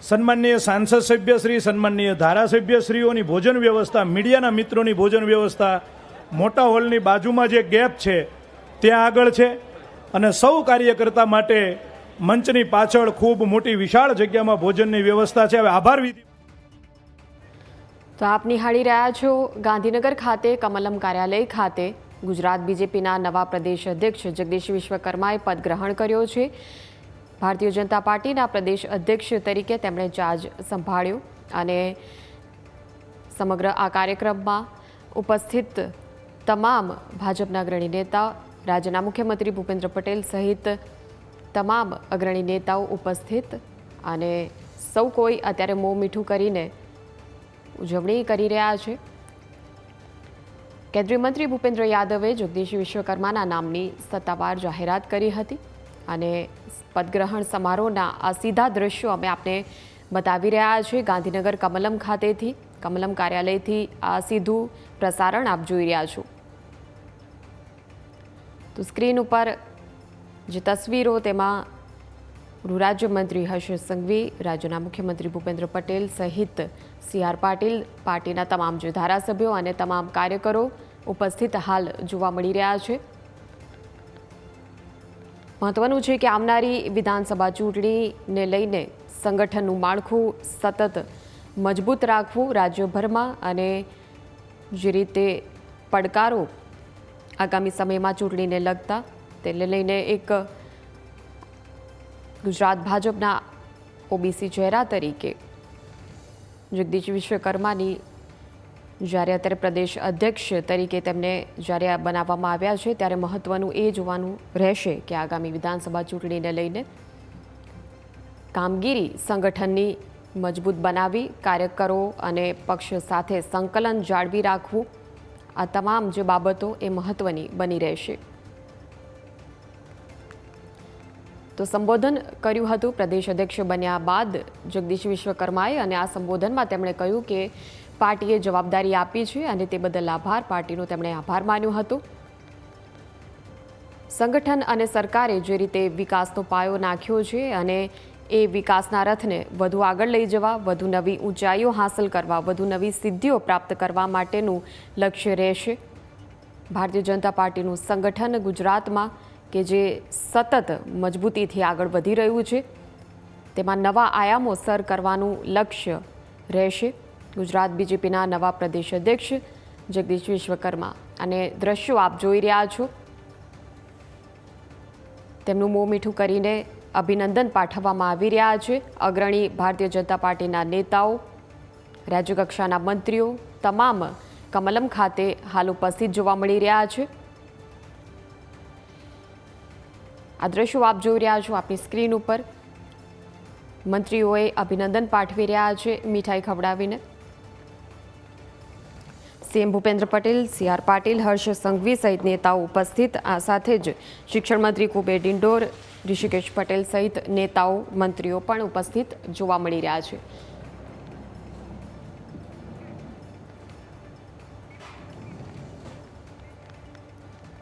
સન્માનનીય સાંસદ સભ્યશ્રી, સન્માનનીય ધારાસભ્યશ્રીઓની ભોજન વ્યવસ્થા, મીડિયાના મિત્રોની ભોજન વ્યવસ્થા મોટા હોલની બાજુમાં જે ગેપ છે ત્યાં આગળ છે. અને સૌ કાર્યકર્તા માટે મંચની પાછળ ખૂબ મોટી વિશાળ જગ્યામાં ભોજનની વ્યવસ્થા છે. હવે આભાર વિધિ.
તો આપ નિહાળી રહ્યા છો ગાંધીનગર ખાતે કમલમ કાર્યાલય ખાતે ગુજરાત બીજેપીના નવા પ્રદેશ અધ્યક્ષ જગદીશ વિશ્વકર્માએ પદગ્રહણ કર્યો છે. ભારતીય જનતા પાર્ટીના પ્રદેશ અધ્યક્ષ તરીકે તેમણે ચાર્જ સંભાળ્યો અને સમગ્ર આ કાર્યક્રમમાં ઉપસ્થિત તમામ ભાજપના અગ્રણી નેતા, રાજ્યના મુખ્યમંત્રી ભૂપેન્દ્ર પટેલ સહિત તમામ અગ્રણી નેતાઓ ઉપસ્થિત અને સૌ કોઈ અત્યારે મોં મીઠું કરીને ઉજવણી કરી રહ્યા છે. કેન્દ્રીય મંત્રી ભૂપેન્દ્ર યાદવે જગદીશ વિશ્વકર્માના નામની સત્તાવાર જાહેરાત કરી હતી અને પદગ્રહણ સમારોહના આ સીધા દ્રશ્યો અમે આપને બતાવી રહ્યા છીએ. ગાંધીનગર કમલમ ખાતેથી, કમલમ કાર્યાલયથી આ સીધું પ્રસારણ આપ જોઈ રહ્યા છો. તો સ્ક્રીન ઉપર જે તસવીરો, તેમાં ગૃહ રાજ્યમંત્રી હર્ષ સંઘવી, રાજ્યના મુખ્યમંત્રી ભૂપેન્દ્ર પટેલ સહિત CR પાટીલ, પાર્ટીના તમામ જે ધારાસભ્યો અને તમામ કાર્યકરો ઉપસ્થિત હાલ જોવા મળી રહ્યા છે. મહત્વનું છે કે આવનારી વિધાનસભા ચૂંટણીને લઈને સંગઠનનું માળખું સતત મજબૂત રાખવું રાજ્યભરમાં અને જે રીતે પડકારો આગામી સમયમાં ચૂંટણીને લગતા તેને લઈને એક ગુજરાત ભાજપના OBC ચહેરા તરીકે જગદીશ વિશ્વકર્માની જ્યારે અત્યારે પ્રદેશ અધ્યક્ષ તરીકે તેમને જ્યારે બનાવવામાં આવ્યા છે ત્યારે મહત્વનું એ જોવાનું રહેશે કે આગામી વિધાનસભા ચૂંટણીને લઈને કામગીરી સંગઠનની મજબૂત બનાવી, કાર્યકરો અને પક્ષ સાથે સંકલન જાળવી રાખવું, આ તમામ જે બાબતો એ મહત્વની બની રહેશે. તો સંબોધન કર્યું હતું પ્રદેશ અધ્યક્ષ બન્યા બાદ જગદીશ વિશ્વકર્માએ અને આ સંબોધનમાં તેમણે કહ્યું કે પાર્ટીએ જવાબદારી આપી છે અને તે બદલ આભાર, પાર્ટીનો તેમણે આભાર માન્યો હતો. સંગઠન અને સરકારે જે રીતે વિકાસનો પાયો નાખ્યો છે અને એ વિકાસના રથને વધુ આગળ લઈ જવા, વધુ નવી ઊંચાઈઓ હાંસલ કરવા, વધુ નવી સિદ્ધિઓ પ્રાપ્ત કરવા માટેનું લક્ષ્ય રહેશે. ભારતીય જનતા પાર્ટીનું સંગઠન ગુજરાતમાં કે જે સતત મજબૂતીથી આગળ વધી રહ્યું છે તેમાં નવા આયામો સર કરવાનું લક્ષ્ય રહેશે. ગુજરાત બીજેપીના નવા પ્રદેશ અધ્યક્ષ જગદીશ વિશ્વકર્મા અને દ્રશ્યો આપ જોઈ રહ્યા છો, તેમનું મોં મીઠું કરીને અભિનંદન પાઠવવામાં આવી રહ્યા છે. અગ્રણી ભારતીય જનતા પાર્ટીના નેતાઓ, રાજ્યકક્ષાના મંત્રીઓ તમામ કમલમ ખાતે હાલ ઉપસ્થિત જોવા મળી રહ્યા છે. આ દ્રશ્યો આપ જોઈ રહ્યા છો આપની સ્ક્રીન ઉપર. મંત્રીઓએ અભિનંદન પાઠવી રહ્યા છે મીઠાઈ ખવડાવીને. CM ભૂપેન્દ્ર પટેલ, CR પાટીલ, હર્ષ સંઘવી સહિત નેતાઓ ઉપસ્થિત. આ સાથે જ શિક્ષણ મંત્રી કુબેર ડિંડોર, ઋષિકેશ પટેલ સહિત નેતાઓ, મંત્રીઓ પણ ઉપસ્થિત જોવા મળી રહ્યા છે.